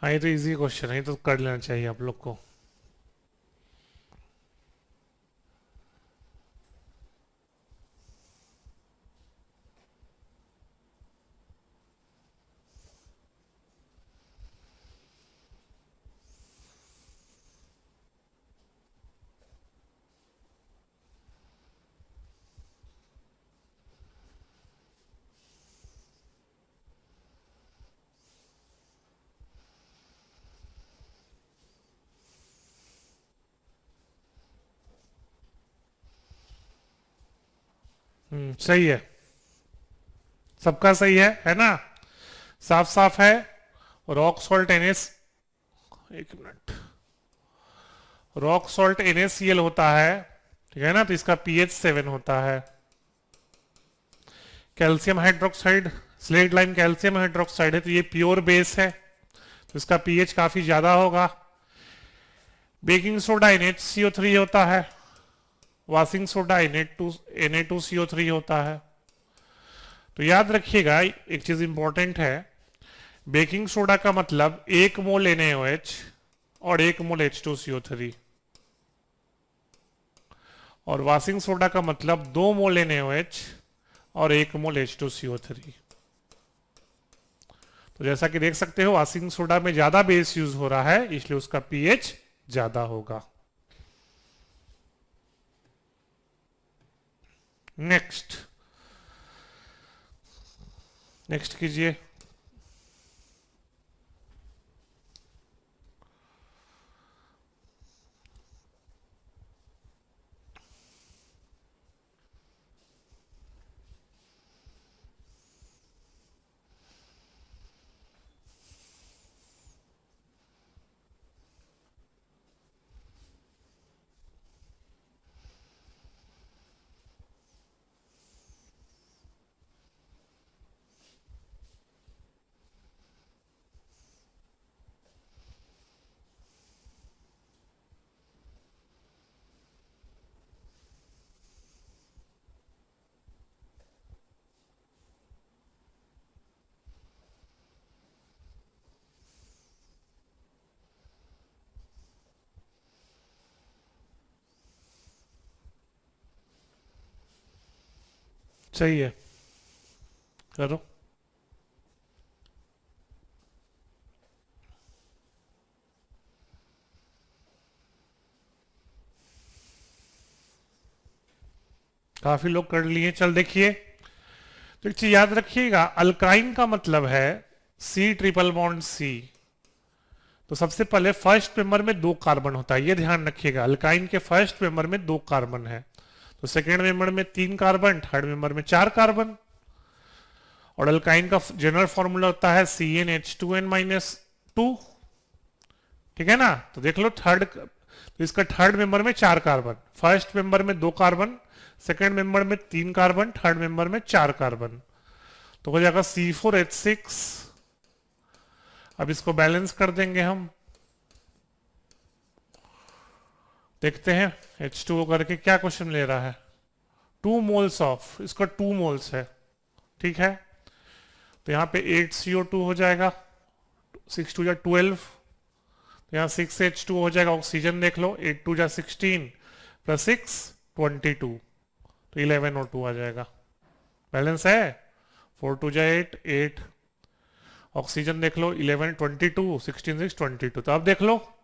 हाँ, ये तो इजी क्वेश्चन है, ये तो कर लेना चाहिए आप लोग को। सही है, सबका सही है ना? साफ साफ है। रॉक सॉल्ट एनएस, एक मिनट, रॉक सॉल्ट NaCl होता है, ठीक है ना? तो इसका पीएच 7 होता है। Calcium hydroxide, slate lime calcium hydroxide है, तो ये प्योर बेस है, तो इसका पीएच काफी ज्यादा होगा। बेकिंग सोडा NaCO3 होता है, वॉशिंग सोडा Na2CO3 होता है। तो याद रखिएगा एक चीज इंपॉर्टेंट है, बेकिंग सोडा का मतलब 1 मोल NaOH और 1 मोल H2CO3, और वॉशिंग सोडा का मतलब 2 मोल NaOH और 1 मोल H2CO3। तो जैसा कि देख सकते हो वॉशिंग सोडा में ज्यादा बेस यूज हो रहा है, इसलिए उसका पीएच ज्यादा होगा। नेक्स्ट, नेक्स्ट कीजिए। सही है, करो। काफी लोग कर लिए, चल देखिए। तो एक चीज याद रखिएगा, अल्काइन का मतलब है C ट्रिपल बॉन्ड C। तो सबसे पहले फर्स्ट मेंबर में 2 कार्बन होता है, ये ध्यान रखिएगा। अल्काइन के फर्स्ट मेंबर में 2 कार्बन है, तो सेकेंड मेंबर में 3 कार्बन, थर्ड मेंबर में 4 कार्बन। और अल्काइन का जनरल फॉर्मूला होता है CnH2n-2, ठीक है ना? तो देख लो थर्ड, तो इसका थर्ड मेंबर में 4 कार्बन, फर्स्ट मेंबर में 2 कार्बन, सेकेंड मेंबर में 3 कार्बन, थर्ड मेंबर में 4 कार्बन। तो हो जाएगा C4H6। अब इसको बैलेंस कर देंगे हम, देखते हैं H2O करके क्या क्वेश्चन ले रहा है। 2 मोल्स ऑफ, इसका 2 मोल्स है, ठीक है? तो यहाँ पे 8CO2 हो जाएगा, 6 2 12, तो यहाँ 6H2 हो जाएगा। ऑक्सीजन देख लो, 8 2 16 प्लस 6 22, तो 11O2 आ जाएगा। बैलेंस है, 4 2 8 8, ऑक्सीजन देख लो 11 22, 16 6 22। तो अब देख लो,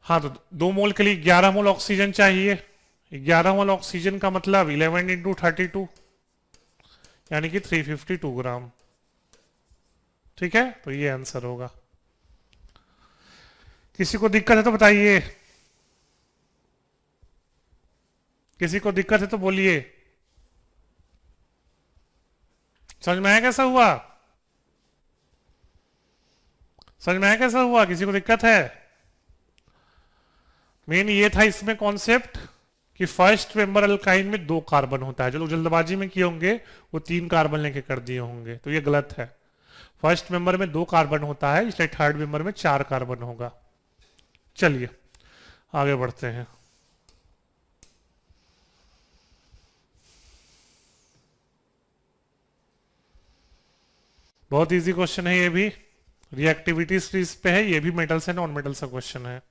हाँ, तो 2 मोल के लिए 11 मोल ऑक्सीजन चाहिए। 11 मोल ऑक्सीजन का मतलब 11 इंटू 32, यानी कि 352 ग्राम, ठीक है? तो ये आंसर होगा। किसी को दिक्कत है तो बताइए, किसी को दिक्कत है तो बोलिए। समझ में आया कैसा हुआ? समझ में आया कैसा हुआ? किसी को दिक्कत है? मेन ये था इसमें कॉन्सेप्ट कि फर्स्ट मेंबर अल्काइन में 2 कार्बन होता है। जो लोग जल्दबाजी में किए होंगे वो 3 कार्बन लेके कर दिए होंगे, तो ये गलत है। फर्स्ट मेंबर में 2 कार्बन होता है, इसलिए थर्ड मेंबर में 4 कार्बन होगा। चलिए आगे बढ़ते हैं। बहुत इजी क्वेश्चन है ये भी, रिएक्टिविटी सीरीज पे है, ये भी मेटल से नॉन मेटल से क्वेश्चन है।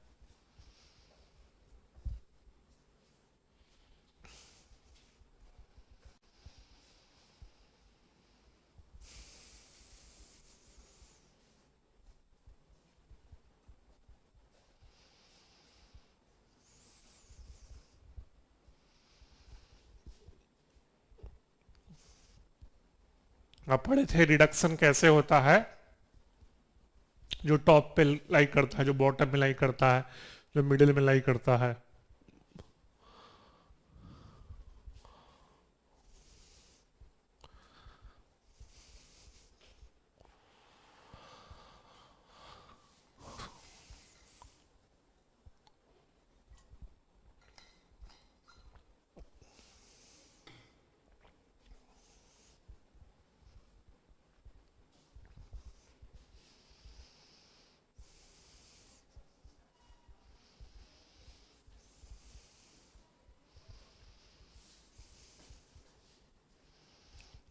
आप पढ़े थे रिडक्शन कैसे होता है, जो टॉप पे लाई करता है, जो बॉटम में लाई करता है, जो मिडिल में लाई करता है।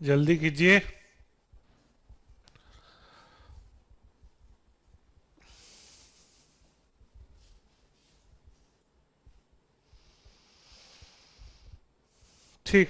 जल्दी कीजिए। ठीक,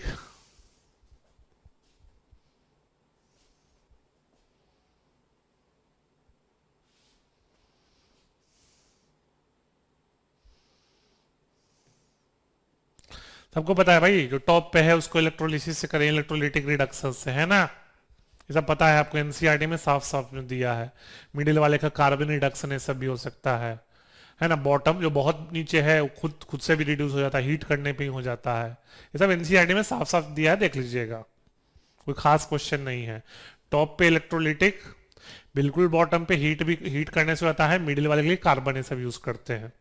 सबको पता है भाई, जो टॉप पे है उसको इलेक्ट्रोलिसिस से करें, इलेक्ट्रोलिटिक रिडक्शन से, है ना। ये सब पता है आपको, एनसीईआरटी में साफ साफ में दिया है। मिडिल वाले का कार्बन रिडक्शन ये सब भी हो सकता है ना। बॉटम जो बहुत नीचे है वो खुद खुद से भी रिड्यूस हो जाता है, हीट करने पे ही हो जाता है। ये सब एनसीईआरटी में साफ साफ दिया है, देख लीजिएगा, कोई खास क्वेश्चन नहीं है। टॉप पे इलेक्ट्रोलिटिक, बिल्कुल बॉटम पे हीट भी, हीट करने से होता है। मिडिल वाले के लिए कार्बन ये सब यूज करते हैं।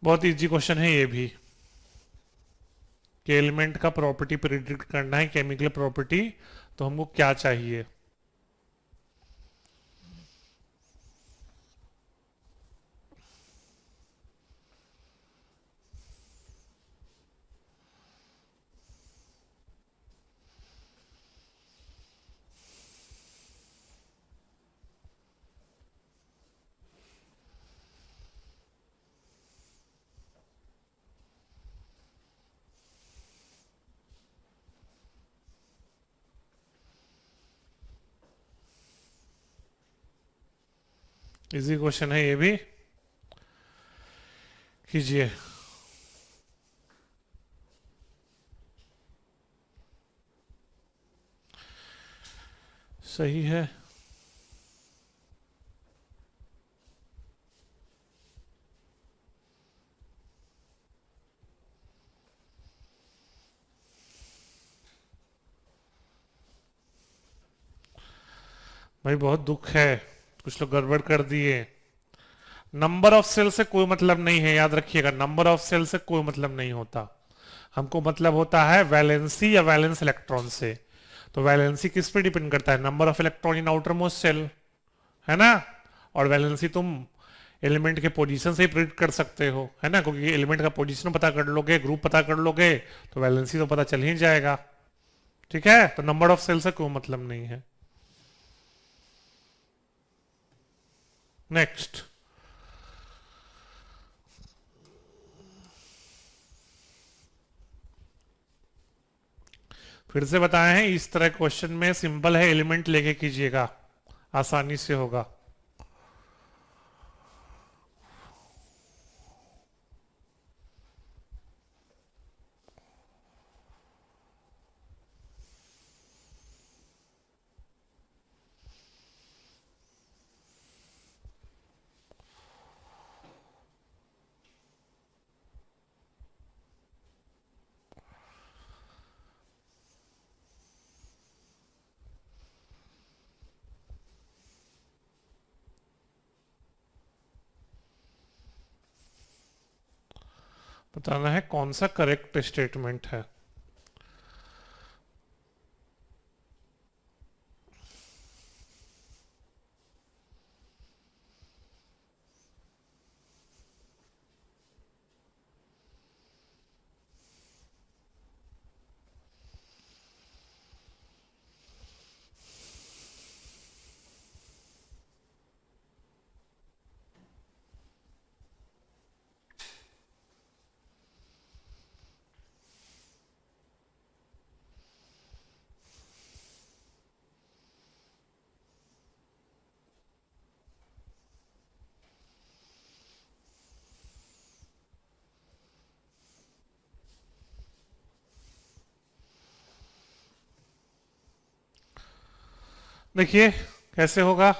बहुत इजी क्वेश्चन है ये भी, कि एलिमेंट का प्रॉपर्टी प्रिडिक्ट करना है, केमिकल प्रॉपर्टी, तो हमको क्या चाहिए। इजी क्वेश्चन है ये भी, कीजिए। सही है। भाई बहुत दुख है, कुछ लोग गड़बड़ कर दिए। नंबर ऑफ सेल से कोई मतलब नहीं है, याद रखिएगा, नंबर ऑफ सेल से कोई मतलब नहीं होता। हमको मतलब होता है वैलेंसी या वैलेंस इलेक्ट्रॉन से। तो वैलेंसी किस पे डिपेंड करता है, number of electron in outer most shell, है ना। और वैलेंसी तुम एलिमेंट के पोजीशन से ही प्रिडिक्ट कर सकते हो, है ना, क्योंकि एलिमेंट का पोजीशन पता कर लोगे, ग्रुप पता कर लोगे, तो वैलेंसी तो पता चल ही जाएगा। ठीक है, तो नंबर ऑफ सेल से कोई मतलब नहीं है। नेक्स्ट, फिर से बताए हैं, इस तरह क्वेश्चन में सिंपल है, एलिमेंट लेके कीजिएगा, आसानी से होगा। बताना है कौन सा करेक्ट स्टेटमेंट है। देखिए कैसे होगा,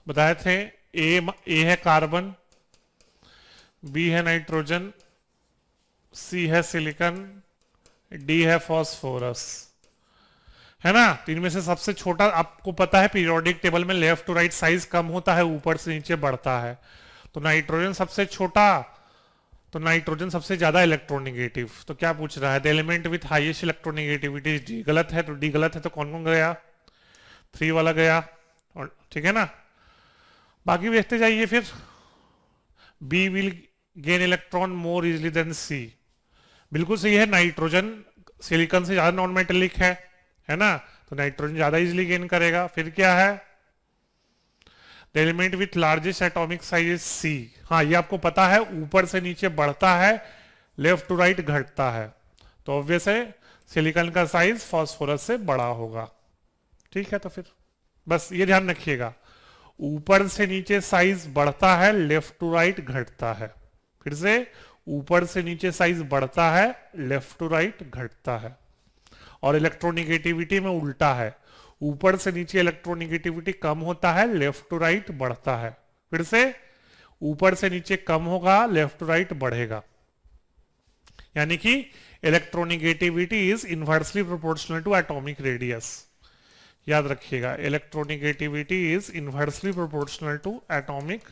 बताए थे। ए है कार्बन, बी है नाइट्रोजन, सी है सिलिकॉन, डी है फॉस्फोरस, है ना। तो इनमें से सबसे छोटा, आपको पता है पीरियोडिक टेबल में लेफ्ट टू राइट साइज कम होता है, ऊपर से नीचे बढ़ता है। तो नाइट्रोजन सबसे छोटा, तो नाइट्रोजन सबसे ज्यादा इलेक्ट्रोनेगेटिव। तो क्या पूछ रहा है, the element with highest electronegativity D. गलत है, तो डी गलत है, तो कौन कौन गया, 3 वाला गया, और ठीक है ना। बाकी देखते जाइए फिर। B will gain electron more easily than C, बिल्कुल सही है। नाइट्रोजन सिलिकॉन से ज्यादा नॉन मेटेलिक है ना, तो नाइट्रोजन ज्यादा इजिली गेन करेगा। फिर क्या है, the element with largest atomic size is C. हाँ, ये आपको पता है, ऊपर से नीचे बढ़ता है, लेफ्ट टू राइट घटता है, तो ऑब्वियस है सिलिकॉन का साइज फास्फोरस से बड़ा होगा। ठीक है, तो फिर बस ये ध्यान रखिएगा, ऊपर से नीचे साइज बढ़ता है, लेफ्ट टू राइट घटता है। फिर से, ऊपर से नीचे साइज बढ़ता है, लेफ्ट टू राइट घटता है। और इलेक्ट्रोनिगेटिविटी में उल्टा है, ऊपर से नीचे इलेक्ट्रोनिगेटिविटी कम होता है, लेफ्ट टू राइट बढ़ता है। फिर से, ऊपर से नीचे कम होगा, लेफ्ट टू राइट बढ़ेगा। यानी कि electronegativity is inversely proportional to atomic radius. याद रखिएगा, electronegativity is inversely proportional to atomic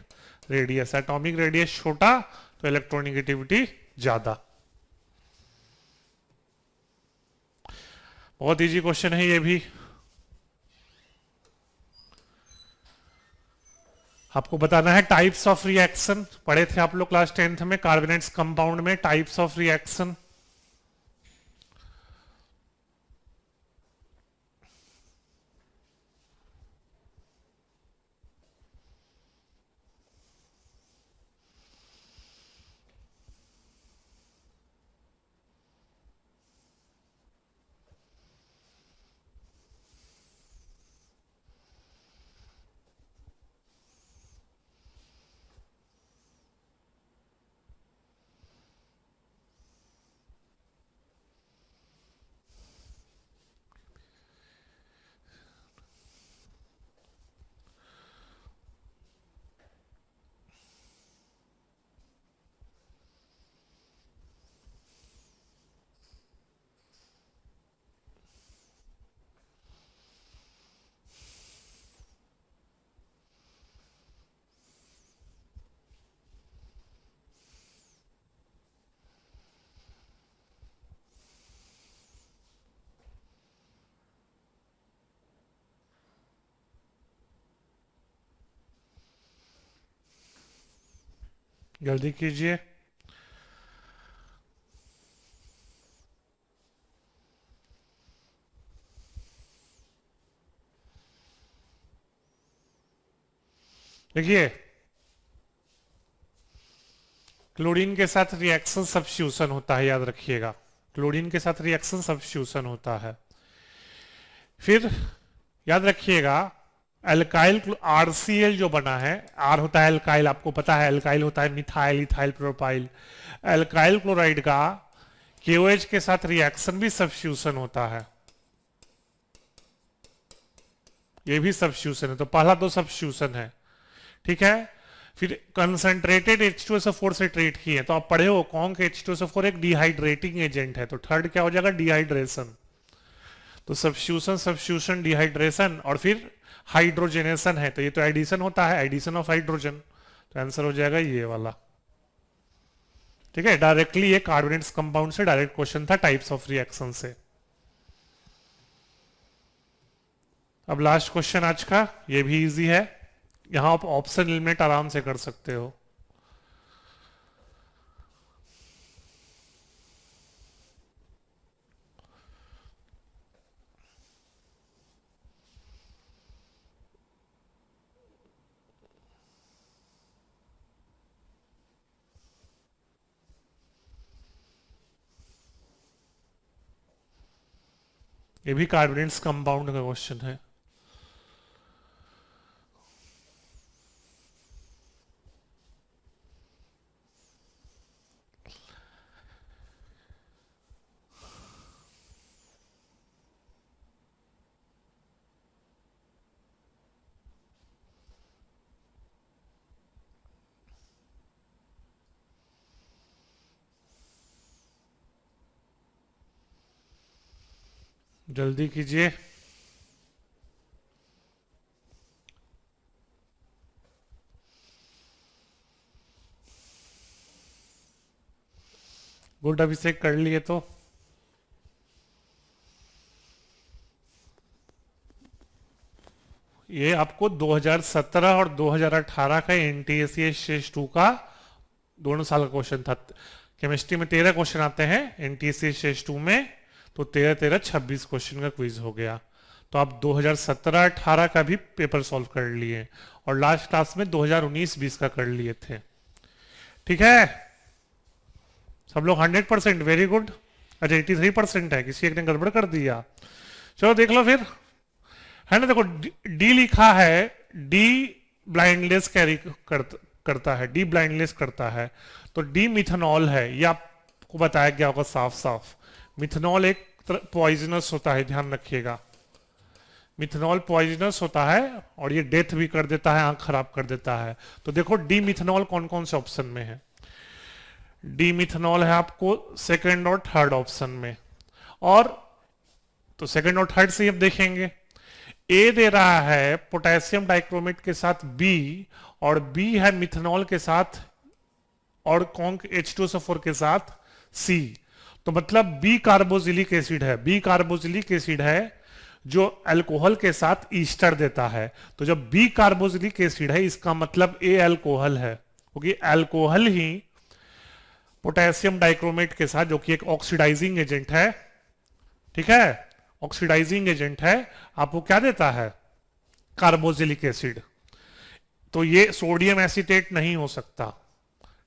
radius. Atomic radius छोटा तो इलेक्ट्रोनिगेटिविटी ज्यादा। बहुत इजी क्वेश्चन है ये भी। आपको बताना है टाइप्स ऑफ रिएक्शन, पढ़े थे आप लोग क्लास 10th में कार्बोनेट्स कंपाउंड में, टाइप्स ऑफ रिएक्शन। जल्दी कीजिए। देखिए, क्लोरीन के साथ रिएक्शन सब्स्टिट्यूशन होता है, याद रखिएगा, क्लोरीन के साथ रिएक्शन सब्स्टिट्यूशन होता है। फिर याद रखिएगा, एल्काइल आरसीएल जो बना है, आर होता है एल्काइल, आपको पता है, एल्काइल होता है methyl, ethyl, propyl. Alkyl chloride का KOH के साथ रिएक्शन भी सब्स्टिट्यूशन होता है, ये भी सब्स्टिट्यूशन है। तो पहला दो सब्स्टिट्यूशन है, ठीक है। फिर कंसंट्रेटेड H2SO4 से ट्रीट किए, तो आप पढ़े हो कौन के H2SO4 एक डिहाइड्रेटिंग एजेंट है, तो थर्ड क्या हो जाएगा, डिहाइड्रेशन। तो सब्स्टिट्यूशन, सब्स्टिट्यूशन, डिहाइड्रेशन, और फिर हाइड्रोजनेशन है, तो ये तो एडिशन होता है, एडिशन ऑफ हाइड्रोजन। तो आंसर हो जाएगा ये वाला, ठीक है, डायरेक्टली ये कार्बोनेट्स कंपाउंड से डायरेक्ट क्वेश्चन था टाइप्स ऑफ रिएक्शन से। अब लास्ट क्वेश्चन आज का, ये भी इजी है, यहां आप ऑप्शन एलिमिनेट आराम से कर सकते हो। ये भी कार्बोनेट्स कंपाउंड का क्वेश्चन है। जल्दी कीजिए। गुड, अभिषेक कर लिए तो। ये आपको 2017 और 2018 का एनटीएससी स्टेज 2 का दोनों साल का क्वेश्चन था। केमिस्ट्री में 13 क्वेश्चन आते हैं, एनटीएससी स्टेज 2 में तो 13 26 क्वेश्चन का क्विज हो गया। तो आप 2017-18 का भी पेपर सॉल्व कर लिए और लास्ट क्लास में 2019-20 का कर लिए थे। ठीक है, सब लोग 100%, वेरी गुड। अच्छा 83% है, किसी एक ने गड़बड़ कर दिया। चलो देख लो फिर, है ना। देखो डी लिखा है, डी ब्लाइंडलेस कैरी करता है, डी ब्लाइंडलेस करता है, तो डी मिथेनॉल है, ये आपको बताया गया होगा साफ साफ। मिथेनॉल एक पॉइजनस होता है, ध्यान रखिएगा। मिथेनॉल पॉइजनस होता है और ये डेथ भी कर देता है, आंख खराब कर देता है। तो देखो डी मिथेनॉल कौन कौन से ऑप्शन में है। डी मिथेनॉल है आपको सेकंड और थर्ड ऑप्शन में, और तो सेकंड और थर्ड से ही अब देखेंगे। ए दे रहा है पोटेशियम डाइक्रोमेट के साथ बी, और बी है मिथेनॉल के साथ और कौन H2SO4 के साथ सी। तो मतलब बी कार्बोजिलिक एसिड है, बी कार्बोजिलिक एसिड है जो अल्कोहल के साथ ईस्टर देता है। तो जब बी कार्बोजिलिक एसिड है इसका मतलब ए अल्कोहल है, क्योंकि अल्कोहल ही पोटेशियम डाइक्रोमेट के साथ, जो कि एक ऑक्सीडाइजिंग एजेंट है, ठीक है, ऑक्सीडाइजिंग एजेंट है, आपको क्या देता है, कार्बोजिलिक एसिड। तो ये सोडियम एसीटेट नहीं हो सकता,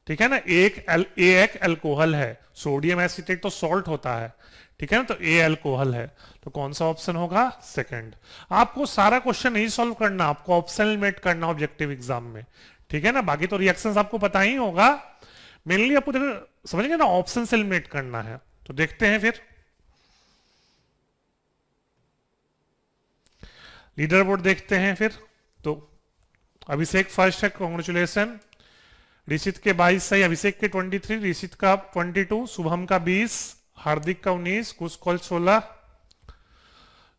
ठीक है ना। एक अल्कोहल है, सोडियम एसीटेट तो सॉल्ट होता है, ठीक है ना। तो ए अल्कोहल है, तो कौन सा ऑप्शन होगा, सेकंड। आपको सारा क्वेश्चन नहीं सॉल्व करना, आपको ऑप्शन एलिमिनेट करना ऑब्जेक्टिव एग्जाम में, ठीक है ना। बाकी तो रिएक्शंस आपको पता ही होगा, मेनली आपको समझेंगे ना, ऑप्शन से एलिमिनेट करना है। तो देखते हैं फिर लीडर बोर्ड देखते हैं फिर। तो अभिषेक फर्स्ट है, कॉन्ग्रेचुलेसन। ऋषित के 22 सही, अभिषेक के 23, ऋषित का 22, शुभम का 20, हार्दिक का 19, कुशकौल 16।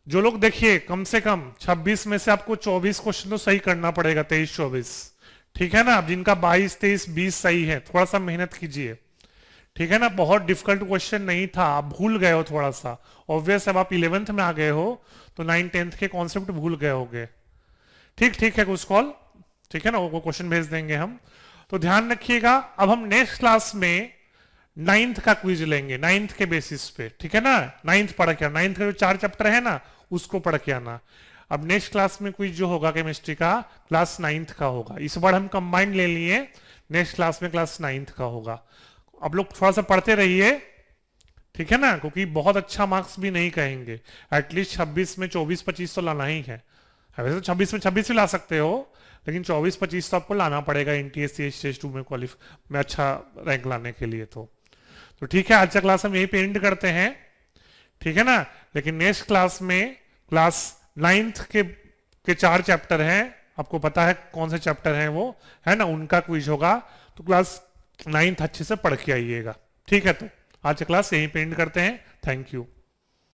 जो लोग देखिए कम से कम 26 में से आपको 24 क्वेश्चन तो सही करना पड़ेगा, 23-24, ठीक है ना। अब जिनका 22, 23, 20 सही है, थोड़ा सा मेहनत कीजिए, ठीक है ना। बहुत डिफिकल्ट क्वेश्चन नहीं था, आप भूल गए हो थोड़ा सा, ऑब्वियस। अब आप 11th में आ गए हो तो 9th 10th के कॉन्सेप्ट भूल गए होगे। ठीक है कुशकौल, ठीक है ना, वो क्वेश्चन भेज देंगे हम। तो ध्यान रखिएगा, अब हम नेक्स्ट क्लास में 9th का क्विज लेंगे, 9th के बेसिस पे, ठीक है ना। 9th पढ़ के, 9th का जो 4 चैप्टर है ना उसको पढ़ के आना। अब नेक्स्ट क्लास में क्विज जो होगा केमिस्ट्री का, क्लास 9th का होगा। इस बार हम कंबाइंड ले लिए, नेक्स्ट क्लास में क्लास 9th का होगा। अब लोग थोड़ा सा पढ़ते रहिए, ठीक है ना, क्योंकि बहुत अच्छा मार्क्स भी नहीं कहेंगे, एटलीस्ट 26 में 24-25 तो लाना ही है। वैसे तो 26 में 26 भी ला सकते हो, लेकिन 24-25 तो आपको लाना पड़ेगा एनटीएससी स्टेज 2 में में अच्छा रैंक लाने के लिए। तो ठीक है, आज का क्लास हम यही पे एंड करते हैं, ठीक है ना। लेकिन नेक्स्ट क्लास में क्लास 9th के 4 चैप्टर हैं, आपको पता है कौन से चैप्टर हैं वो, है ना, उनका क्विज होगा। तो क्लास 9th अच्छे से पढ़ के आइएगा, ठीक है। तो आज का क्लास यहीं पे एंड करते हैं, थैंक यू।